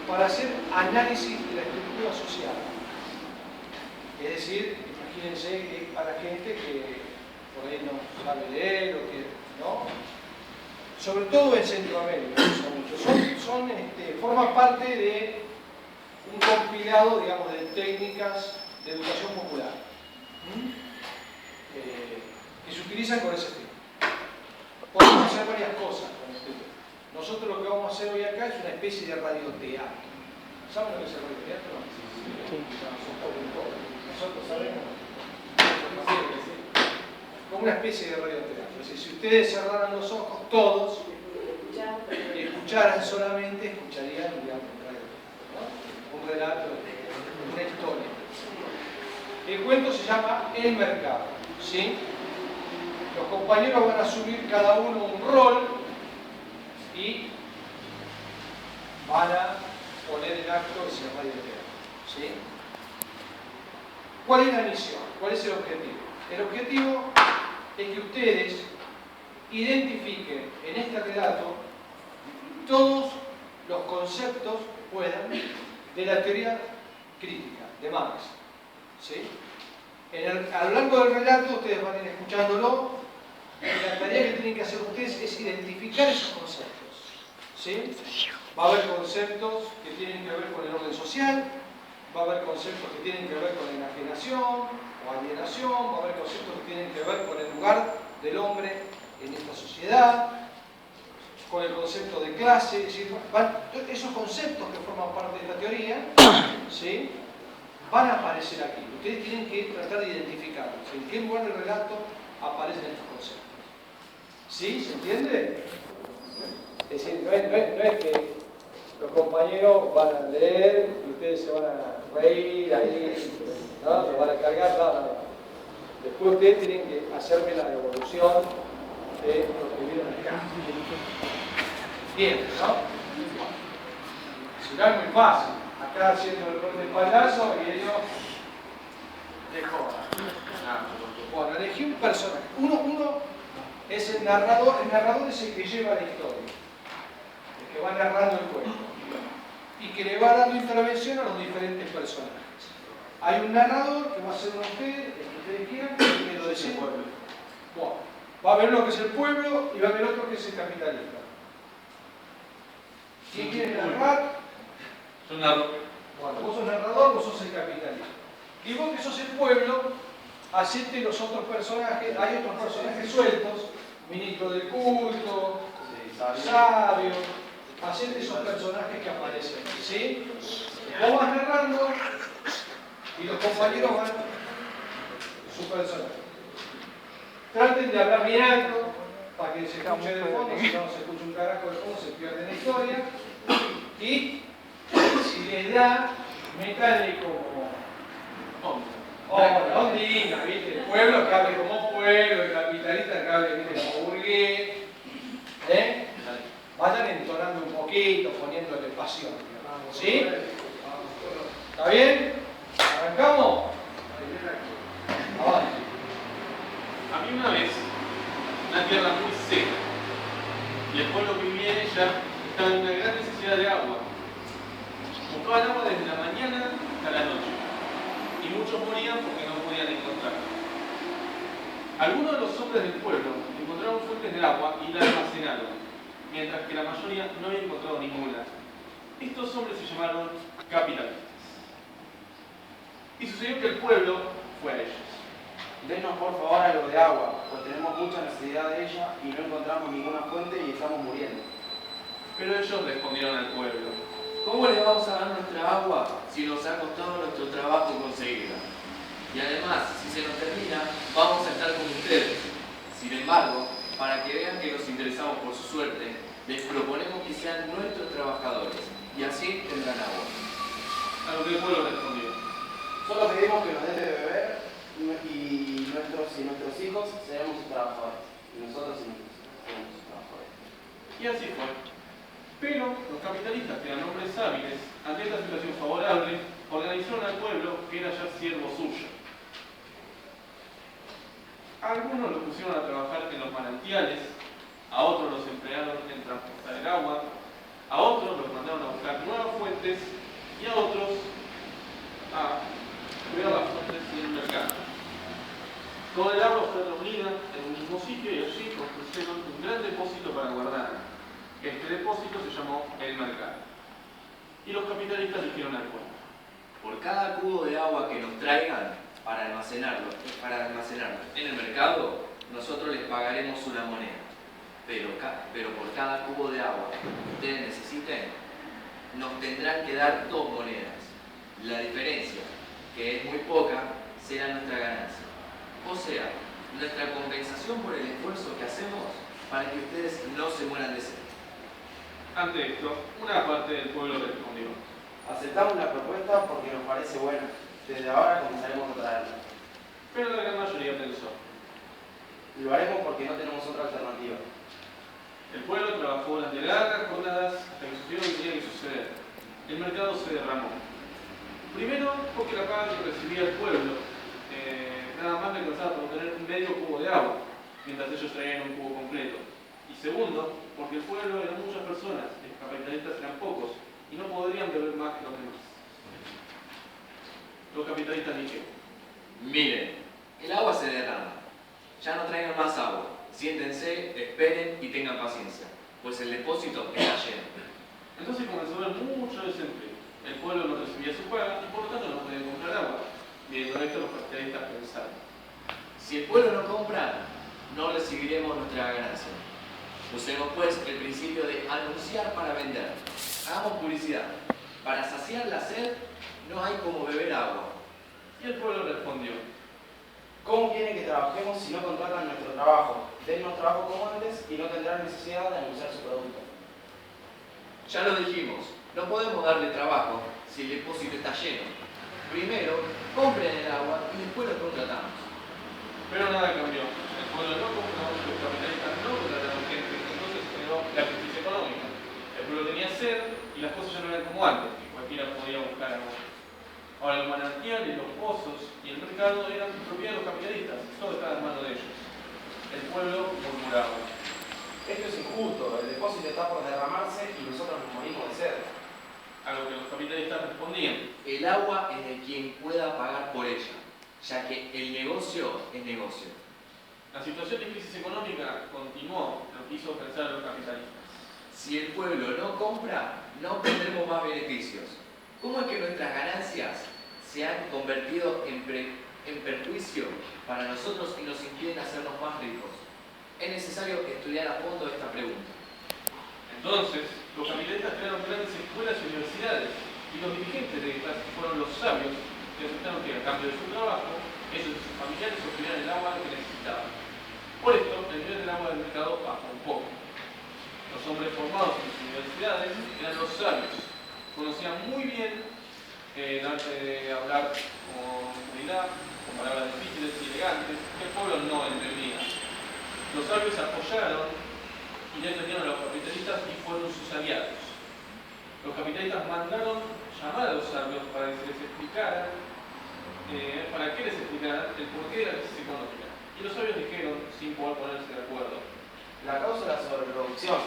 para hacer análisis de la estructura social. Es decir, imagínense que es para gente que por ahí no sabe leer o que no. Sobre todo en Centroamérica, forma parte de un compilado, digamos, de técnicas de educación popular que se utilizan con ese fin. Podemos hacer varias cosas con este tema. Nosotros lo que vamos a hacer hoy acá es una especie de radioteatro. ¿Saben lo que es el radioteatro? Sí. Nosotros sabemos. Como una especie de radioteatro. Es decir, si ustedes cerraran los ojos, todos, y escucharan solamente, escucharían, digamos, un relato, una historia. El cuento se llama El Mercado, ¿sí? Los compañeros van a asumir cada uno un rol y van a poner en acto ese radioteatro, ¿sí? ¿Cuál es la misión? ¿Cuál es el objetivo? El objetivo es que ustedes identifiquen en este relato todos los conceptos puedan de la teoría crítica de Marx, ¿sí? A lo largo del relato ustedes van a ir escuchándolo y la tarea que tienen que hacer ustedes es identificar esos conceptos, ¿sí? Va a haber conceptos que tienen que ver con el orden social, va a haber conceptos que tienen que ver con la enajenación o alienación, va a haber conceptos que tienen que ver con el lugar del hombre en esta sociedad, con el concepto de clase, es decir, esos conceptos que forman parte de esta teoría, ¿sí?, van a aparecer aquí. Ustedes tienen que tratar de identificarlos. ¿En qué lugar del relato aparecen estos conceptos? ¿Sí? ¿Se entiende? Es decir, no es que los compañeros van a leer y ustedes se van a reír ahí, ¿no? Se van a cargar, nada. Después ustedes tienen que hacerme la evolución de lo que vieron acá. Bien, ¿no? Si no es muy fácil. Acá haciendo el rol de payaso y ellos de joda. Bueno, elegí un personaje. Uno es el narrador es el que lleva la historia, el que va narrando el cuento y que le va dando intervención a los diferentes personajes. Hay un narrador que va a ser usted, el que ustedes quieran, que lo decide. Bueno, va a haber uno que es el pueblo y va a haber otro que es el capitalista. ¿Quién quiere narrar? Yo narro. Bueno, vos sos narrador, vos sos el capitalista. Y vos que sos el pueblo, hacete los otros personajes, hay otros personajes sueltos, ministro del culto, sabio, hacete esos personajes que aparecen, ¿sí? Vos vas narrando y los compañeros van su personaje. Traten de hablar bien alto para que se escuche de fondo, si no se escucha un carajo de fondo, se pierde la historia. Y si les da, métanle como ondina, ¿viste? El pueblo que hable como pueblo, el capitalista que hable, ¿viste?, como burgués. Vayan entonando un poquito, poniéndole pasión. ¿Sí? ¿Está bien? ¿Arrancamos? Ahora. A mí una vez, una tierra muy seca, y el pueblo que vivía en ella estaba en una gran necesidad de agua. Buscaban agua desde la mañana hasta la noche, y muchos morían porque no podían encontrar. Algunos de los hombres del pueblo encontraron fuentes de agua y la almacenaron, mientras que la mayoría no había encontrado ninguna. Estos hombres se llamaron capitalistas. Y sucedió que el pueblo fue a ellos. Denos por favor algo de agua, pues tenemos mucha necesidad de ella y no encontramos ninguna fuente y estamos muriendo. Pero ellos respondieron al pueblo: ¿cómo le vamos a dar nuestra agua si nos ha costado nuestro trabajo conseguirla? Y además, si se nos termina, vamos a estar con ustedes. Sin embargo, para que vean que nos interesamos por su suerte, les proponemos que sean nuestros trabajadores y así tendrán agua. A lo que el pueblo respondió: solo pedimos que nos den de beber y nuestros hijos seremos sus trabajadores. Y nosotros seremos sus trabajadores. Y así fue. Pero los capitalistas, que eran hombres hábiles, ante esta situación favorable, organizaron al pueblo que era ya siervo suyo. Algunos los pusieron a trabajar en los manantiales, a otros los emplearon en transportar el agua, a otros los mandaron a buscar nuevas fuentes fuentes y a otros a cuidar las fuentes y el mercado. Toda el agua fue reunida en un mismo sitio y allí construyeron un gran depósito para guardarla. Este depósito se llamó el mercado. Y los capitalistas dijeron al pueblo: Por cada cubo de agua que nos traigan para almacenarlo en el mercado, nosotros les pagaremos una moneda. Pero por cada cubo de agua que ustedes necesiten, nos tendrán que dar 2 monedas. La diferencia, que es muy poca, será nuestra ganancia. O sea, nuestra compensación por el esfuerzo que hacemos para que ustedes no se mueran de sed. Ante esto, una parte del pueblo respondió: Aceptamos la propuesta porque nos parece buena. Desde ahora comenzaremos a traerla. Pero la gran mayoría pensó. Lo haremos porque no tenemos otra alternativa. El pueblo trabajó durante largas jornadas hasta que sucedió lo que tenía que suceder. El mercado se derramó. Primero, porque la paga que recibía el pueblo nada más le alcanzaba para obtener medio cubo de agua, mientras ellos traían un cubo completo. Y segundo, porque el pueblo eran muchas personas, los capitalistas eran pocos, y no podrían beber más que los demás. Los capitalistas dijeron: Miren, el agua se derrama. Ya no traigan más agua. Siéntense, esperen y tengan paciencia, pues el depósito está lleno. Entonces comenzó a haber mucho desempleo. El pueblo no recibía su paga y por lo tanto no podía comprar agua. Viendo esto, los capitalistas pensaron: Si el pueblo no compra, no recibiremos nuestra ganancia. Usemos pues el principio de anunciar para vender. Hagamos publicidad. Para saciar la sed, no hay como beber agua. Y el pueblo respondió: ¿Cómo quieren que trabajemos si no contratan nuestro trabajo? Dennos trabajo como antes y no tendrán necesidad de anunciar su producto. Ya lo dijimos, no podemos darle trabajo si el depósito está lleno. Primero, compren el agua y después lo contratamos. Pero nada cambió. El pueblo no compró, los capitalistas no contrataron gente, entonces se generó la crisis económica. El pueblo tenía sed y las cosas ya no eran como antes, que cualquiera podía buscar agua. Ahora los manantiales, los pozos y el mercado eran propiedad de los capitalistas, todo estaba en manos de ellos. El pueblo murmuraba: Esto es injusto, el depósito está por derramarse y nosotros nos morimos de sed. A lo que los capitalistas respondían: El agua es de quien pueda pagar por ella, ya que el negocio es negocio. La situación de crisis económica continuó, lo que hizo pensar a los capitalistas. Si el pueblo no compra, no tendremos más beneficios. ¿Cómo es que nuestras ganancias se han convertido en perjuicio para nosotros y nos impiden hacernos más ricos? Es necesario estudiar a fondo esta pregunta. Entonces, los capitalistas crearon grandes escuelas y universidades, y los dirigentes de estas fueron los sabios que aceptaron que a cambio de su trabajo, ellos y sus familiares obtuvieran el agua que necesitaban. Por esto, el nivel del agua del mercado bajó un poco. Los hombres formados en sus universidades eran los sabios. Conocían muy bien el arte de hablar con seguridad, con palabras difíciles y elegantes, que el pueblo no entendía. Los sabios apoyaron y defendieron a los capitalistas y fueron sus aliados. Los capitalistas mandaron llamar a los sabios para que les explicaran, el porqué de la crisis económica. Y los sabios dijeron, sin poder ponerse de acuerdo: La causa es la sobreproducción.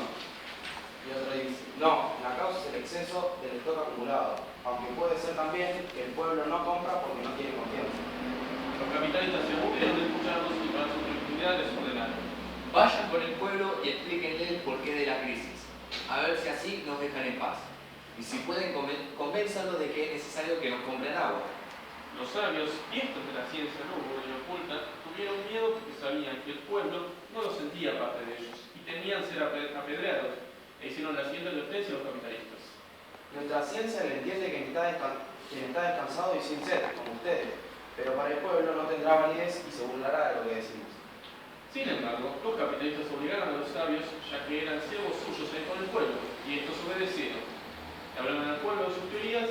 Y otro dice: no, la causa es el exceso del stock acumulado, aunque puede ser también que el pueblo no compra porque no tiene confianza. Los capitalistas se aburrieron de escucharlos y para su tranquilidad les ordenaron: Vayan con el pueblo y explíquenle el porqué de la crisis, a ver si así nos dejan en paz. Y si pueden, convénzanlos de que es necesario que nos compren agua. Los sabios, vistos de la ciencia lúgubre y oculta, tuvieron miedo porque sabían que el pueblo no los sentía parte de ellos y temían ser apedreados, e hicieron la siguiente advertencia a los capitalistas: Nuestra ciencia le entiende quien está descansado y sin sed, como ustedes, pero para el pueblo no tendrá validez y se burlará de lo que decimos. Sin embargo, los capitalistas obligaron a los sabios, ya que eran siervos suyos con el pueblo, y estos obedecieron. Le hablaron al pueblo de sus teorías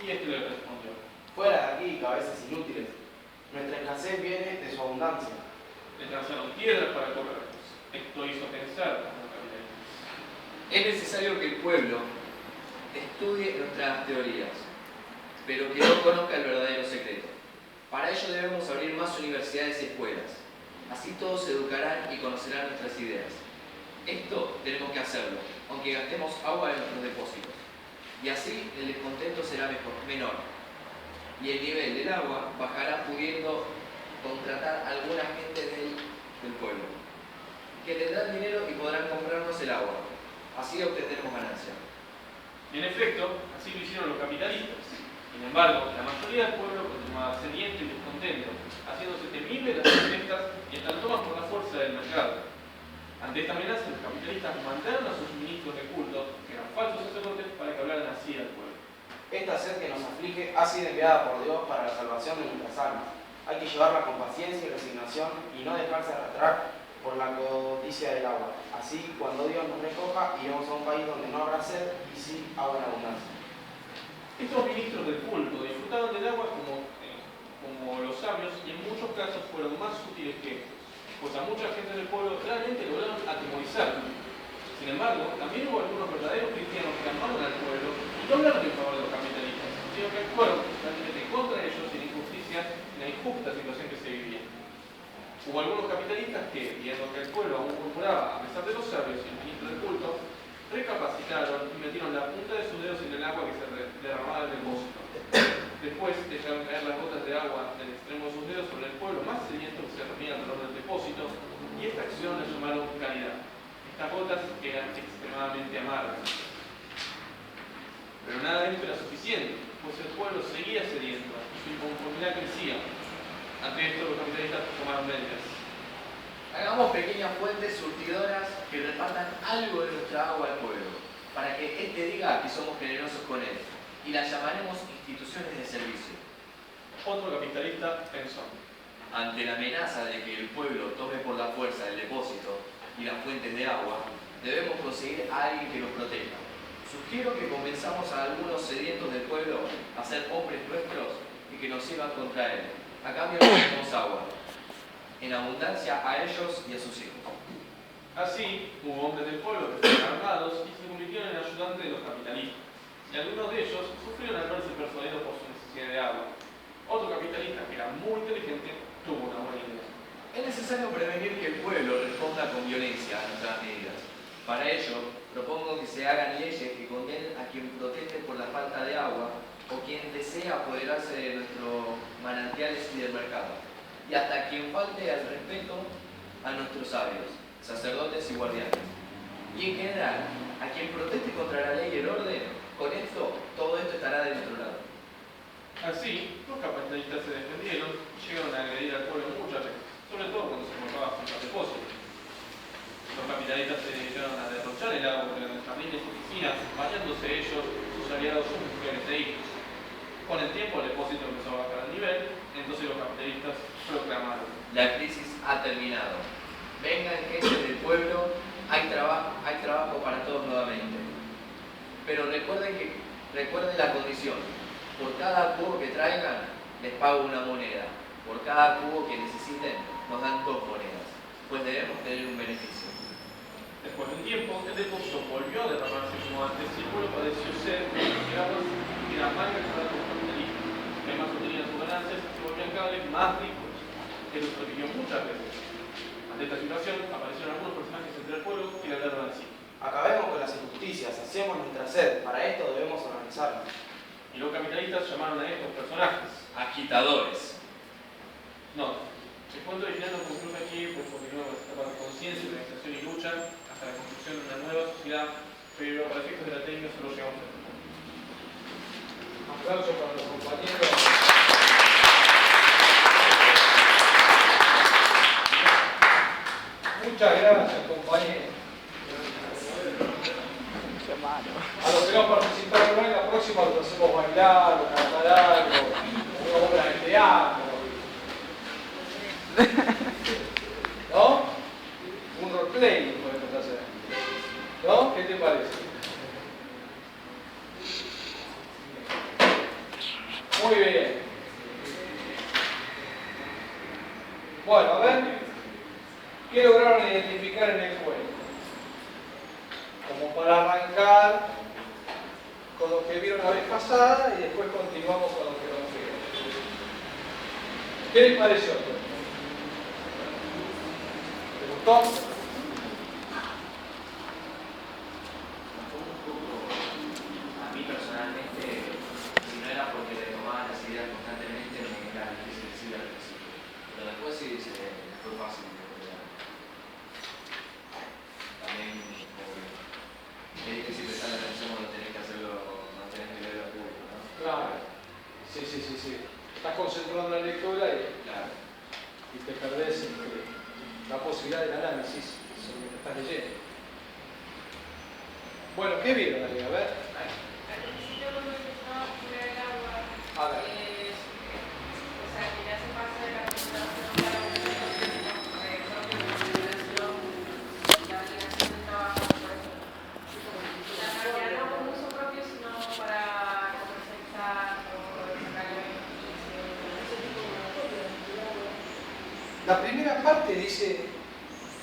y este les respondió: Fuera de aquí, cabezas inútiles. Nuestra escasez viene de su abundancia. Les lanzaron piedras para correrlos. Esto hizo pensar a los capitalistas. Es necesario que el pueblo estudie nuestras teorías, pero que no conozca el verdadero secreto. Para ello debemos abrir más universidades y escuelas. Así todos se educarán y conocerán nuestras ideas. Esto tenemos que hacerlo, aunque gastemos agua en nuestros depósitos. y así el descontento será menor, y el nivel del agua bajará, pudiendo contratar a alguna gente del pueblo, que tendrán dinero y podrán comprarnos el agua. Así obtendremos ganancia. En efecto, así lo hicieron los capitalistas. Sin embargo, la mayoría del pueblo continuaba sediento y descontento, haciéndose temibles las protestas y hasta toman por la fuerza del mercado. Ante esta amenaza, los capitalistas mandaron a sus ministros de culto, que eran falsos sacerdotes, para que hablaran así al pueblo. Esta sed que nos aflige ha sido enviada por Dios para la salvación de nuestras almas. Hay que llevarla con paciencia y resignación y no dejarse arrastrar por la codicia del agua. Así, cuando Dios nos recoja, iremos a un país donde no habrá sed y sí agua en abundancia. Estos ministros del culto disfrutaban del agua como los sabios y en muchos casos fueron más útiles que estos, pues a mucha gente del pueblo realmente lograron atemorizar. Sin embargo, también hubo algunos verdaderos cristianos que amaron al pueblo y no hablaron en favor de los capitalistas, sino que actuaron realmente contra ellos en injusticia en la injusta situación que se vivía. Hubo algunos capitalistas que, viendo que el pueblo aún murmuraba a pesar de los sabios y el ministro del culto, recapacitaron y metieron la punta de sus dedos en el agua que se derramaba del depósito. Después dejaron caer las gotas de agua del extremo de sus dedos sobre el pueblo más sediento que se reunía alrededor del depósito, y esta acción la llamaron caridad. Estas gotas eran extremadamente amargas. Pero nada de esto era suficiente, pues el pueblo seguía sediento y su inconformidad crecía. Ante esto, los capitalistas tomaron medidas. Hagamos pequeñas fuentes surtidoras que repartan algo de nuestra agua al pueblo, para que éste diga que somos generosos con él, y las llamaremos instituciones de servicio. Otro capitalista pensó: ante la amenaza de que el pueblo tome por la fuerza el depósito y las fuentes de agua, debemos conseguir a alguien que nos proteja. Sugiero que convenzamos a algunos sedientos del pueblo a ser hombres nuestros y que nos sirvan contra él. A cambio les daremos agua en abundancia a ellos y a sus hijos. Así, hubo hombres del pueblo que fueron armados y se convirtieron en ayudantes de los capitalistas. Y algunos de ellos sufrieron al verse persuadidos por su necesidad de agua. Otro capitalista, que era muy inteligente, tuvo una buena idea. Es necesario prevenir que el pueblo responda con violencia a nuestras medidas. Para ello, propongo que se hagan leyes que condenen a quien proteste por la falta de agua o quien desea apoderarse de nuestros manantiales y del mercado, y hasta quien falte al respeto a nuestros sabios, sacerdotes y guardianes. Y en general, a quien proteste contra la ley y el orden, con esto, todo esto estará de nuestro lado. Así, los capitalistas se defendieron y llegaron a agredir al pueblo muchas veces, sobre todo cuando se encontraba junto al depósito. Los capitalistas se dedicaron a derrochar el agua entre los jardines y oficinas, bañándose ellos, sus aliados, sus mujeres e hijos. Con el tiempo el depósito empezó a bajar el nivel, entonces los capitalistas proclamaron: la crisis ha terminado. Vengan gente del pueblo, hay trabajo para todos nuevamente. Pero recuerden la condición: por cada cubo que traigan, les pago una moneda. Por cada cubo que necesiten, nos dan 2 monedas, pues debemos tener un beneficio. Después de un tiempo, el depósito volvió a derramarse como antes y el pueblo padeció sed y era más gastado por los capitalistas, que además obtenían sus ganancias y se volvían cada vez más ricos. Él los repitió muchas veces. Ante esta situación, aparecieron algunos personajes entre el pueblo que le hablaron así: acabemos con las injusticias, hacemos nuestra sed, para esto debemos organizarnos. y los capitalistas llamaron a estos personajes Agitadores. No. El cuento original no concluye aquí, pues continúa con esta etapa de conciencia, organización y lucha hasta la construcción de una nueva sociedad, pero para efectos de la técnica solo llegamos a este punto. Aplauso para los compañeros. Muchas gracias, compañeros. A los que no participaron hoy, la próxima los hacemos bailar, o cantar algo, una obra de teatro. ¿No? Un roleplay podemos hacer. ¿No? ¿Qué te parece? Muy bien. Bueno, a ver. ¿Qué lograron identificar en el juego? Como para arrancar con lo que vieron la vez pasada y después continuamos con lo que nos vieron. ¿Qué les pareció? ¿Les gustó? A mí personalmente Claro. Sí. Estás concentrado en la lectura y te perdés la posibilidad del análisis sobre lo que estás leyendo. Bueno, ¿qué vieron ahí? A ver. Al principio cuando empezaba a curar el agua, A ver. o sea, que ya se pasa de la concentración para un propio de la consideración y la obligación del trabajo, por ejemplo. Ya no como uso propio, sino para comercializar o sacarle beneficio, ese tipo de cosas. La primera parte dice,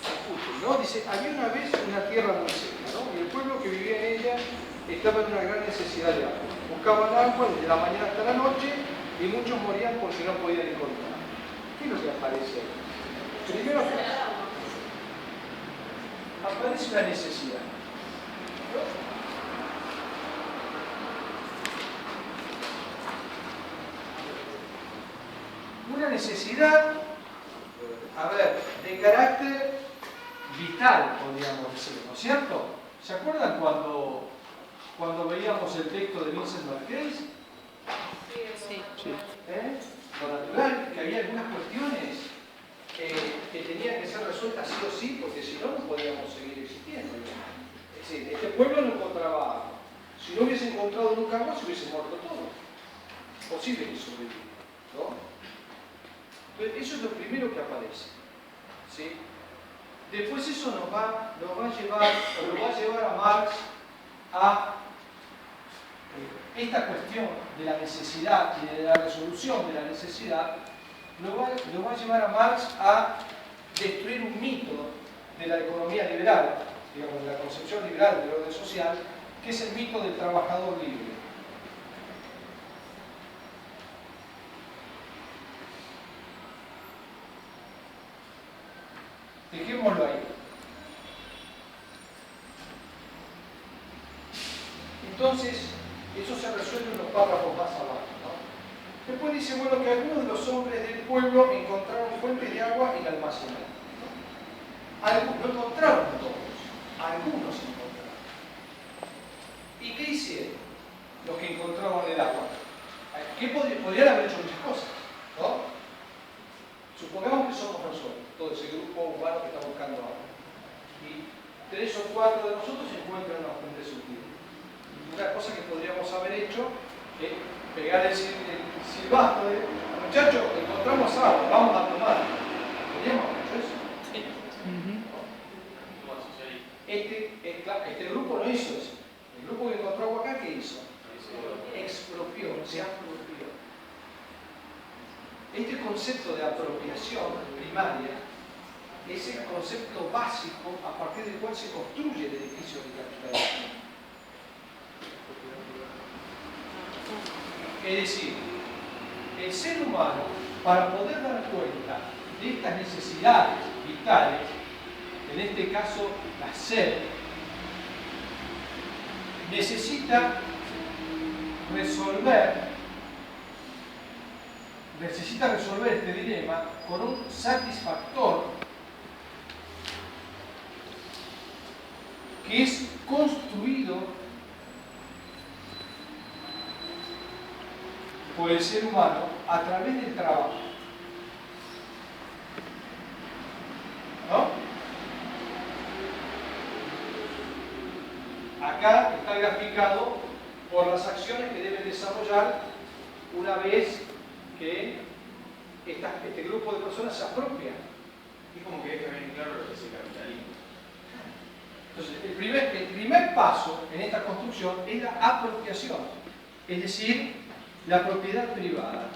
escuchen, ¿no? Dice, había una vez una tierra muy seca, ¿no? Y el pueblo que vivía en ella estaba en una gran necesidad de agua. Buscaban agua desde la mañana hasta la noche y muchos morían porque no podían encontrar. ¿Qué es lo que aparece ahí? Primero aparece una necesidad. ¿No? Una necesidad, a ver, de carácter vital, podríamos decir, ¿no es cierto? ¿Se acuerdan cuando veíamos el texto de Vincent Marquez? Sí. Lo natural, que había algunas cuestiones que tenían que ser resueltas sí o sí, porque si no, no podíamos seguir existiendo. Es decir, este pueblo no encontraba agua. Si no hubiese encontrado nunca agua, se hubiese muerto todo. Posible que sobreviva, ¿no? Entonces, eso es lo primero que aparece, ¿sí? Después eso nos va a llevar a Marx a esta cuestión de la necesidad y de la resolución de la necesidad, lo va a llevar a Marx a destruir un mito de la economía liberal, digamos, de la concepción liberal del orden social, que es el mito del trabajador libre. Dejémoslo ahí. Entonces, eso se resuelve en los párrafos más abajo, ¿no? Después dice, bueno, que algunos de los hombres del pueblo encontraron fuentes de agua y la almacenaron, ¿no? Algunos, no encontraron todos, algunos encontraron. ¿Y qué hicieron los que encontraron el agua? ¿Qué podrían haber hecho muchas cosas, ¿no? Supongamos que somos nosotros, todo ese grupo humano que está buscando agua. Y 3 o 4 de nosotros se encuentran en una fuente sutil. Una cosa que podríamos haber hecho es pegar el silbato de muchachos, encontramos agua, vamos a tomar. ¿Podríamos haber hecho eso? Sí. Este grupo no hizo eso. El grupo que encontró agua acá, ¿qué hizo? Expropió, se apropió. Este concepto de apropiación primaria es el concepto básico a partir del cual se construye el edificio del capitalismo. Es decir, el ser humano, para poder dar cuenta de estas necesidades vitales, en este caso la sed, necesita resolver este dilema con un satisfactor que es construido por el ser humano a través del trabajo. ¿No? Acá está graficado por las acciones que deben desarrollar una vez que este grupo de personas se apropia. Es como que deja bien claro lo que es el capitalismo. Entonces, el primer paso en esta construcción es la apropiación, es decir, la propiedad privada.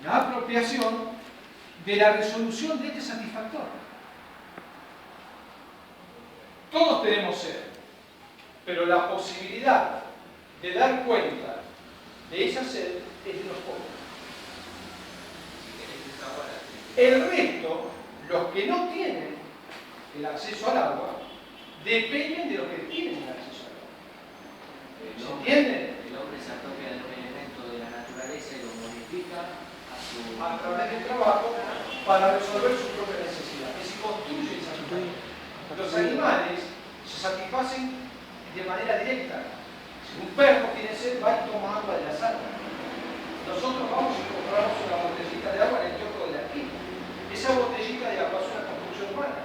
La apropiación de la resolución de este satisfactor. Todos tenemos sed, pero la posibilidad de dar cuenta de esa sed es de los pocos. El resto, los que no tienen el acceso al agua, dependen de los que tienen el acceso al agua. ¿Se entiende? El hombre se apropia de un elemento de la naturaleza y lo modifica a través del trabajo para resolver su propia necesidad, que se construye el satisfactor. Los animales se satisfacen de manera directa, Si un perro tiene sed, va y toma agua de la sala. Nosotros vamos y compramos una botellita de agua en el kiosco de la esquina. Esa botellita de agua es una construcción humana.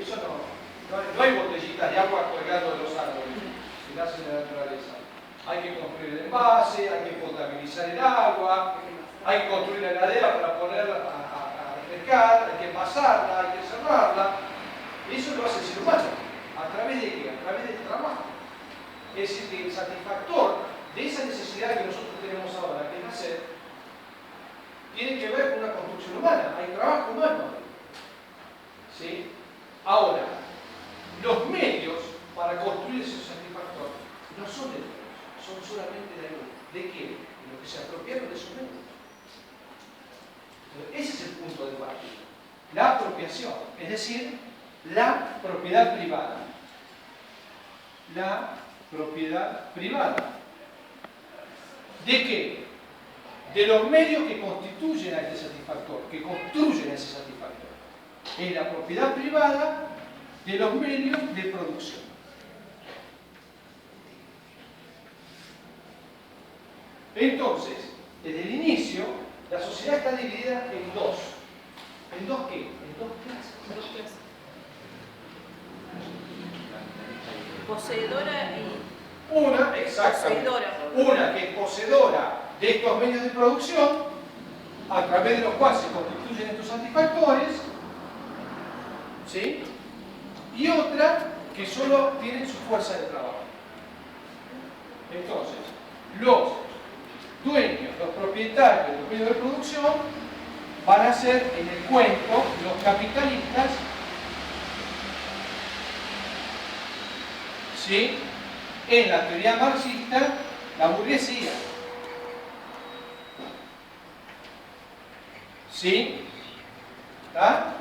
Eso no hay botellitas de agua colgando de los árboles, se nace en la naturaleza. Hay que construir el envase, hay que potabilizar el agua, hay que construir la heladera para ponerla a refrescar, hay que pasarla, hay que cerrarla. Eso lo hace el ser humano. ¿A través de qué? A través del trabajo. Es decir, que el satisfactor de esa necesidad que nosotros tenemos ahora, que es nacer, tiene que ver con una construcción humana. Hay trabajo humano. ¿Sí? Ahora, los medios para construir ese satisfactor no son de Dios, son solamente de Dios. ¿De quién? De los que se apropiaron de esos medios. Entonces, ese es el punto de partida. La apropiación, es decir, la propiedad privada. La propiedad privada. ¿De qué? De los medios que constituyen a este satisfactor, que construyen a ese satisfactor. Es la propiedad privada de los medios de producción. Entonces, desde el inicio, la sociedad está dividida en dos. ¿En dos qué? En dos clases. Poseedora y Una, exactamente. poseedora. Una que es poseedora de estos medios de producción, a través de los cuales se constituyen estos satisfactores, ¿sí? Y otra que solo tienen su fuerza de trabajo. Entonces, los dueños, los propietarios de los medios de producción van a ser, en el cuento, los capitalistas, ¿sí? En la teoría marxista, la burguesía. ¿Sí? ¿Está?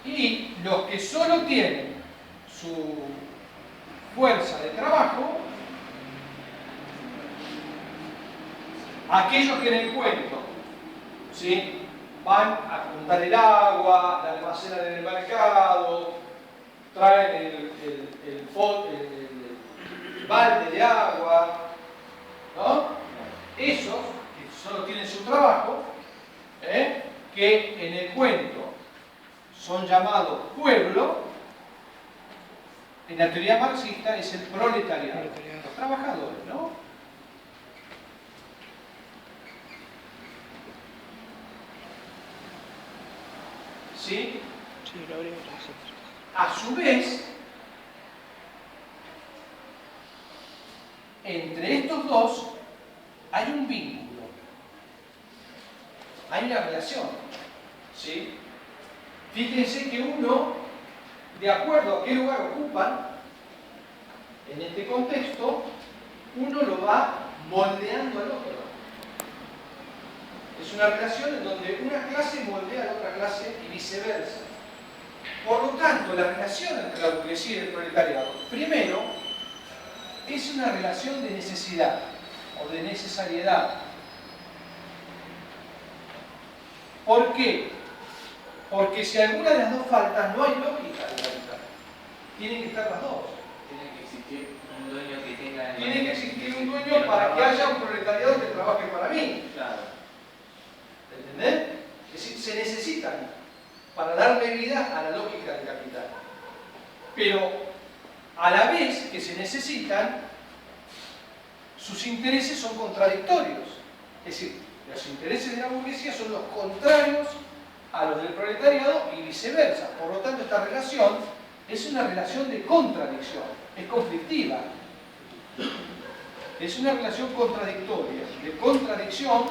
Y los que solo tienen su fuerza de trabajo, aquellos que en el cuento, ¿sí? Van a juntar el agua, la almacenan en el mercado, traen el balde de agua, ¿no? Esos que solo tienen su trabajo, que en el cuento son llamados pueblo, en la teoría marxista es el proletariado, los trabajadores, ¿no? ¿Sí? A su vez, entre estos dos hay un vínculo, hay una relación, ¿sí? Fíjense que uno, de acuerdo a qué lugar ocupan, en este contexto, uno lo va moldeando al otro. Es una relación en donde una clase moldea a la otra clase y viceversa. Por lo tanto, la relación entre la burguesía y el proletariado, primero, es una relación de necesidad o de necesariedad. ¿Por qué? Porque si alguna de las dos falta, no hay lógica de capital. Tienen que estar las dos. Tiene que existir un dueño que tenga... Tiene que existir un dueño para que haya un proletariado que trabaje para mí. Claro. ¿Entendés? Es decir, se necesitan para darle vida a la lógica del capital. Pero a la vez que se necesitan, sus intereses son contradictorios. Es decir, los intereses de la burguesía son los contrarios a los del proletariado y viceversa. Por lo tanto, esta relación es una relación de contradicción, es conflictiva. Es una relación contradictoria, de contradicción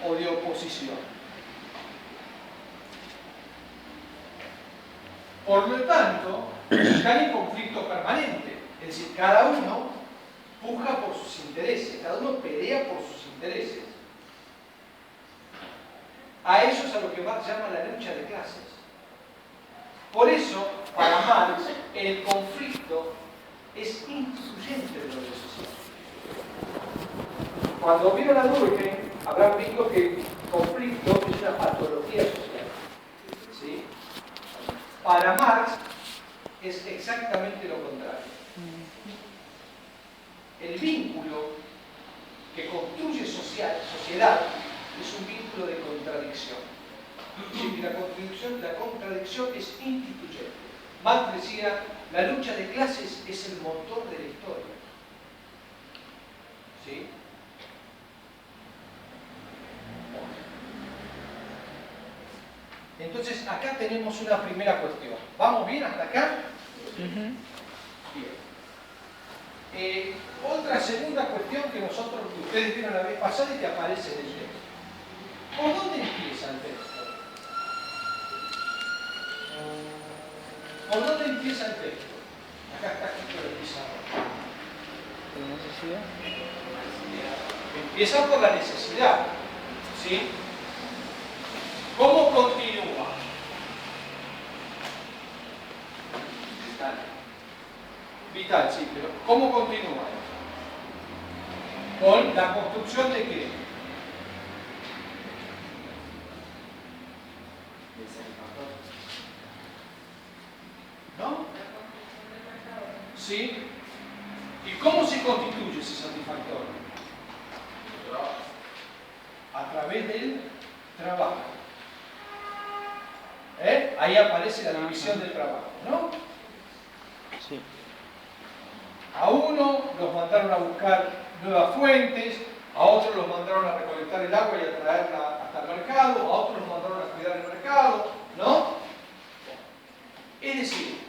o de oposición. Por lo tanto, están en conflicto permanente. Es decir, cada uno puja por sus intereses, cada uno pelea por sus intereses. A eso es a lo que Marx llama la lucha de clases. Por eso, para Marx, el conflicto es instituyente de la sociedad. Cuando vieron a Durkheim, habrán visto que el conflicto es una patología social. ¿Sí? Para Marx, es exactamente lo contrario. El vínculo que construye sociedad es un vínculo de contradicción. Y la contradicción es instituyente. Marx decía, la lucha de clases es el motor de la historia. ¿Sí? Entonces, acá tenemos una primera cuestión. ¿Vamos bien hasta acá? Bien. Otra segunda cuestión que ustedes vieron la vez pasada y que aparece en el texto. ¿Por dónde empieza el texto? ¿Por dónde empieza el texto? Acá está escrito el pizarro. ¿Por la necesidad? Empieza por la necesidad. ¿Sí? ¿Cómo continúa? Vital, sí, pero ¿cómo continúa? Con la construcción de qué? ¿No? ¿Sí? ¿Y cómo se constituye ese satisfactor? A través del trabajo. Ahí aparece la división del trabajo, ¿no? Sí. A uno los mandaron a buscar nuevas fuentes, a otros los mandaron a recolectar el agua y a traerla hasta el mercado, a otros los mandaron a cuidar el mercado, ¿no? Es decir,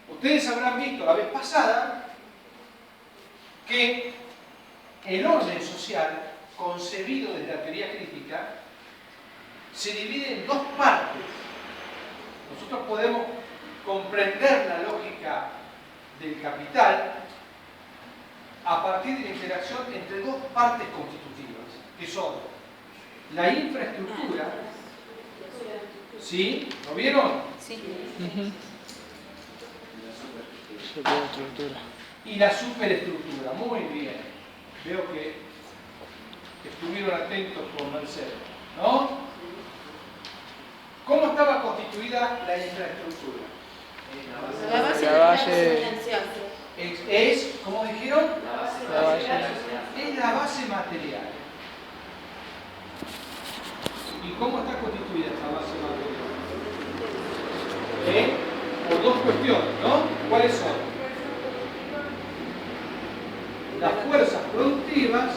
ustedes habrán visto la vez pasada que el orden social, concebido desde la teoría crítica, se divide en dos partes. Nosotros podemos comprender la lógica del capital a partir de la interacción entre dos partes constitutivas, que son la infraestructura, ¿sí? ¿Lo vieron? Sí. Superestructura. Y la superestructura. Muy bien. Veo que estuvieron atentos con Mercedes, ¿no? ¿Cómo estaba constituida la infraestructura? La base La base- exponencial. Es, ¿cómo dijeron? La base. Es la base material. ¿Y cómo está constituida esta base material? Por dos cuestiones, ¿no? ¿Cuáles son? Las fuerzas productivas,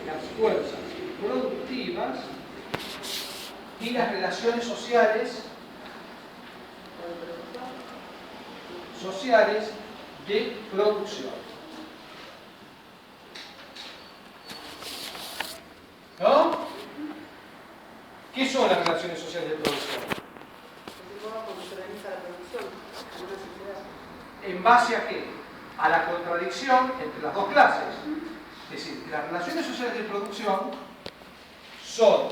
las fuerzas productivas y las relaciones sociales de producción. ¿No? ¿Qué son las relaciones sociales de producción? ¿En base a qué? A la contradicción entre las dos clases. Es decir, las relaciones sociales de producción son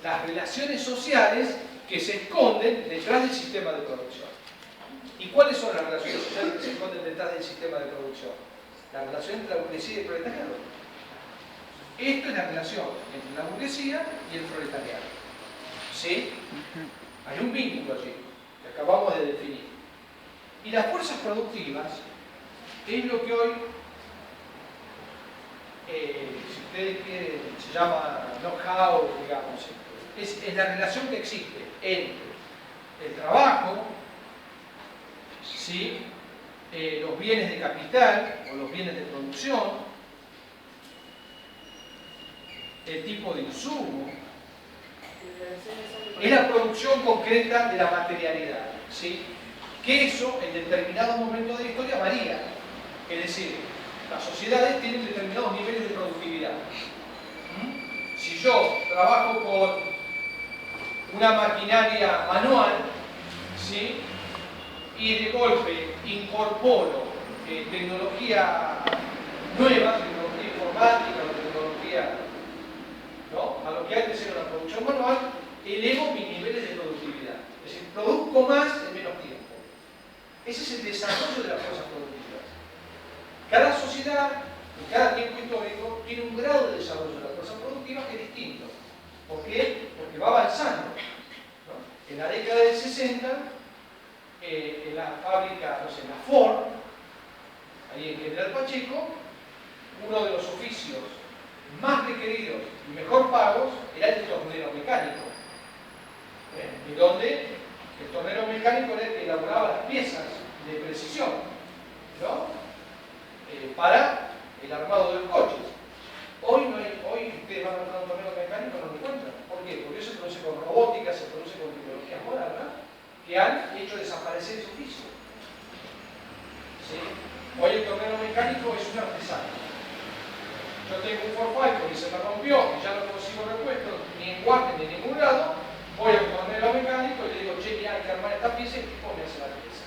las relaciones sociales que se esconden detrás del sistema de producción. ¿Y cuáles son las relaciones sociales que se esconden detrás del sistema de producción? La relación entre la burguesía y el proletariado. Esto es la relación entre la burguesía y el proletariado. ¿Sí? Hay un vínculo allí, que acabamos de definir. Y las fuerzas productivas es lo que hoy, si ustedes quieren, se llama know-how, digamos. Es la relación que existe entre el trabajo, ¿sí? Los bienes de capital o los bienes de producción, el tipo de insumo, es la producción concreta de la materialidad, ¿sí? Que eso en determinados momentos de la historia varía. Es decir, las sociedades tienen determinados niveles de productividad. Si yo trabajo con una maquinaria manual, ¿sí? Y de golpe incorporo tecnología nueva, tecnología informática o tecnología, ¿no? A lo que antes era una producción manual, elevo mis niveles de productividad. Es decir, produzco más en menos tiempo. Ese es el desarrollo de las fuerzas productivas. Cada sociedad, en cada tiempo histórico, tiene un grado de desarrollo de las fuerzas productivas que es distinto. ¿Por qué? Porque va avanzando, ¿no? En la década del 60, en la fábrica, no sé, en la Ford, ahí en General Pacheco, uno de los oficios más requeridos y mejor pagos era el de tornero mecánico. Y donde el tornero mecánico era el que elaboraba las piezas de precisión, ¿no? Para el armado de los coches. Hoy ustedes van a encontrar un tornero mecánico, no lo encuentran. ¿Por qué? Porque eso se produce con robótica, se produce con tecnologías modernas que han hecho desaparecer ese oficio. ¿Sí? Hoy el tornero mecánico es un artesano. Yo tengo un Ford Falcon y se me rompió y ya no consigo repuesto ni en guante ni en ningún lado, voy a un tornero mecánico y le digo, che, mira, hay que armar esta pieza y el tipo me hace la pieza.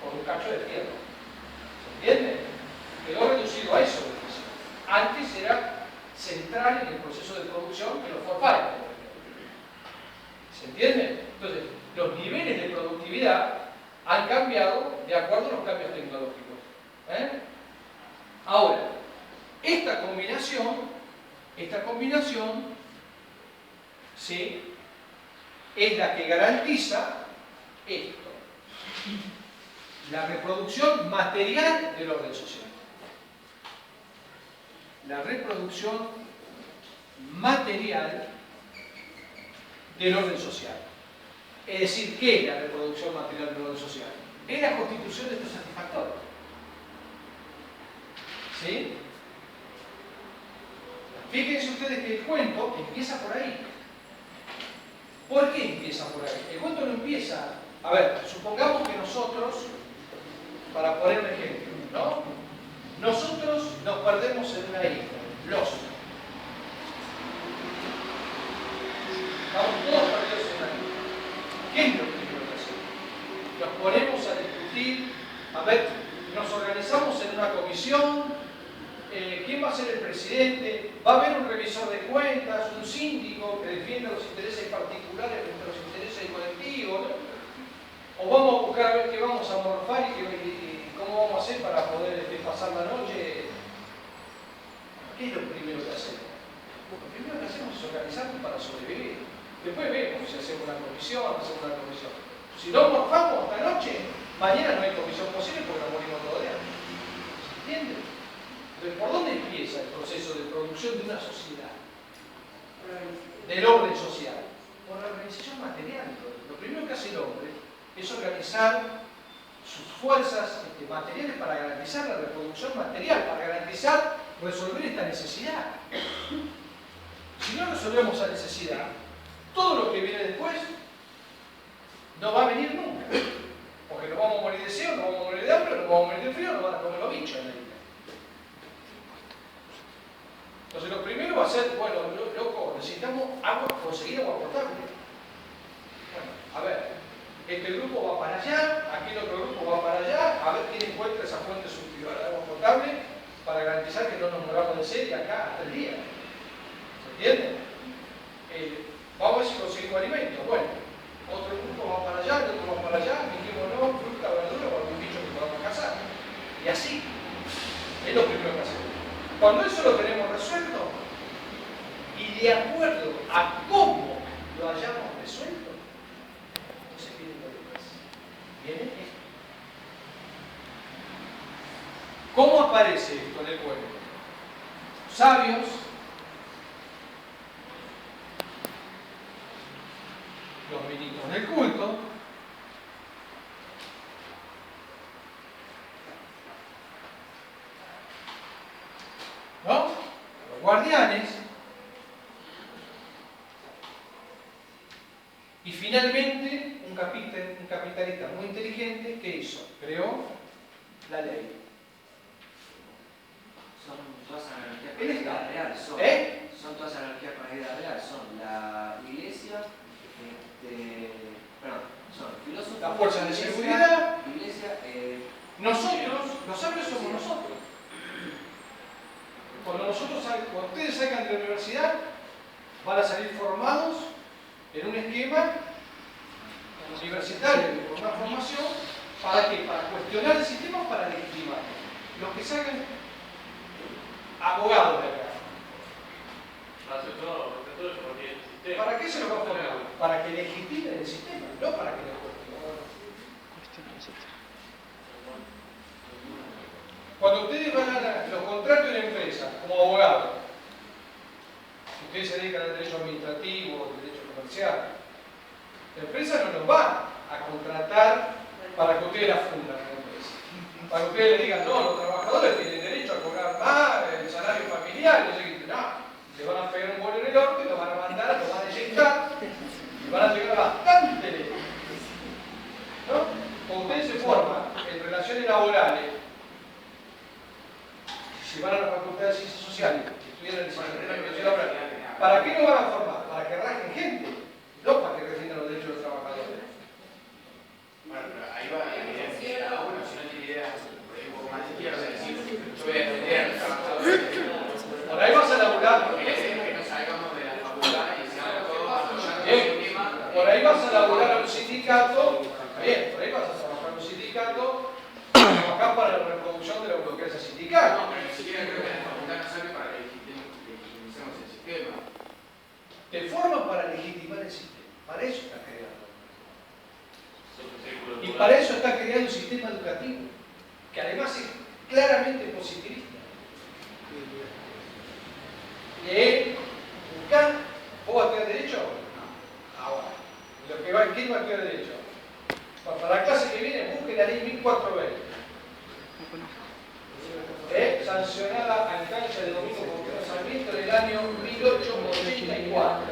Con un cacho de fierro. ¿Se entiende? Quedó reducido a eso. Antes era central en el proceso de producción que los Ford Falcon, por ejemplo. ¿Se entiende? Entonces, los niveles de productividad han cambiado de acuerdo a los cambios tecnológicos. Ahora, esta combinación, ¿sí?, es la que garantiza esto, la reproducción material del orden social. La reproducción material del orden social. Es decir, ¿qué es la reproducción material del orden social? Es la constitución de estos satisfactores. ¿Sí? Fíjense ustedes que el cuento empieza por ahí. ¿Por qué empieza por ahí? El cuento no empieza... A ver, supongamos que nosotros, para poner un ejemplo, ¿no? Nosotros nos perdemos en una isla, Lost. Estamos todos perdidos en una isla. ¿Qué es lo primero que hacemos? Nos ponemos a discutir, a ver, nos organizamos en una comisión. ¿Quién va a ser el presidente? ¿Va a haber un revisor de cuentas, un síndico que defienda los intereses particulares frente a los intereses colectivos? ¿No? ¿O vamos a buscar a ver qué vamos a morfar y cómo vamos a hacer para poder pasar la noche? ¿Qué es lo primero que hacemos? Lo primero que hacemos es organizarnos para sobrevivir. Después vemos si hacemos una comisión, Si no morfamos esta noche, mañana no hay comisión posible porque nos morimos todos de hambre. ¿Se entiende? Entonces, ¿por dónde empieza el proceso de producción de una sociedad? Del orden social. Por la organización material. Lo primero que hace el hombre es organizar sus fuerzas materiales para garantizar la reproducción material, para garantizar resolver esta necesidad. Si no resolvemos esa necesidad, todo lo que viene después no va a venir nunca. Porque nos vamos a morir de sed, nos vamos a morir de hambre, nos vamos a morir de frío, nos van a comer los bichos en la isla. Entonces lo primero va a ser, bueno, loco, necesitamos agua, conseguir agua potable. Bueno, a ver, este grupo va para allá, aquel otro grupo va para allá, a ver quién encuentra esa fuente sustitutiva de agua potable para garantizar que no nos moramos de sed de acá hasta el día. ¿Se entiende? Vamos a ver si conseguimos alimentos. Bueno, otro grupo va para allá, el otro va para allá, dijimos no, fruta, verdura o algún bicho que podamos cazar. Y así. Es lo primero que hacemos. Cuando eso lo tenemos resuelto, y de acuerdo a cómo lo hayamos resuelto, entonces viene lo demás. Viene esto. ¿Cómo aparece esto en el pueblo? Sabios, los ministros del culto, ¿no? Los guardianes, y finalmente un capitalista muy inteligente que hizo, creó la ley. Son todas analogías El con la Estado. vida real. Son todas analogías con la vida real. Son la iglesia, son filósofos, Las fuerzas de iglesia, seguridad. Iglesia, Nosotros, los sabios somos nosotros. Cuando ustedes salgan de la universidad, van a salir formados en un esquema universitario de una formación. ¿Para qué? Para cuestionar el sistema, para legitimarlo. Los que salgan abogados de acá. Profesores, porque el ¿Para qué se lo va a formar? Para que legitime el sistema, no para que lo cuestione. Cuando ustedes van a los contratos de una empresa, como abogado, ustedes se dedican al derecho administrativo, al derecho comercial, la empresa no nos va a contratar para que ustedes la fundan en la empresa. Para que ustedes le digan, no, los trabajadores tienen derecho a cobrar más, el salario familiar, no sé qué, no. Le van a pegar un bolo en el orto y lo van a mandar, lo van a inyectar y van a llegar bastante lejos. ¿No? Cuando ustedes se forman en relaciones laborales, si van a la Facultad de Ciencias Sociales, estudian en licenciatura en Relaciones Laborales, ¿para qué lo van a formar? Para que rajen gente, no para que defiendan los derechos de los trabajadores. Bueno, pero ahí va la idea de cada uno, si no tiene idea, por ahí un poco más de izquierda, es decir, yo voy a defender a los trabajadores. Por ahí vas a laburar. Que no salgamos de la facultad y seamos todos Bien. Por ahí vas a laburar a un sindicato, bien, por ahí vas a trabajar en un sindicato, trabajar para la reproducción de la burocracia sindical. No, pero ni siquiera creo que la facultad no sirve para legitimizar el sistema. Te forman para legitimar el sistema, para eso está creado. Y para eso está creado un sistema educativo, que además es claramente positivista. Buscar, ¿vos vas a estudiar derecho? No. Ahora, ¿quién va a estudiar derecho? Para la clase que viene, busque la ley 1420. Sancionada al cancha de Domingo Conquistador Sarmiento en el año 1884.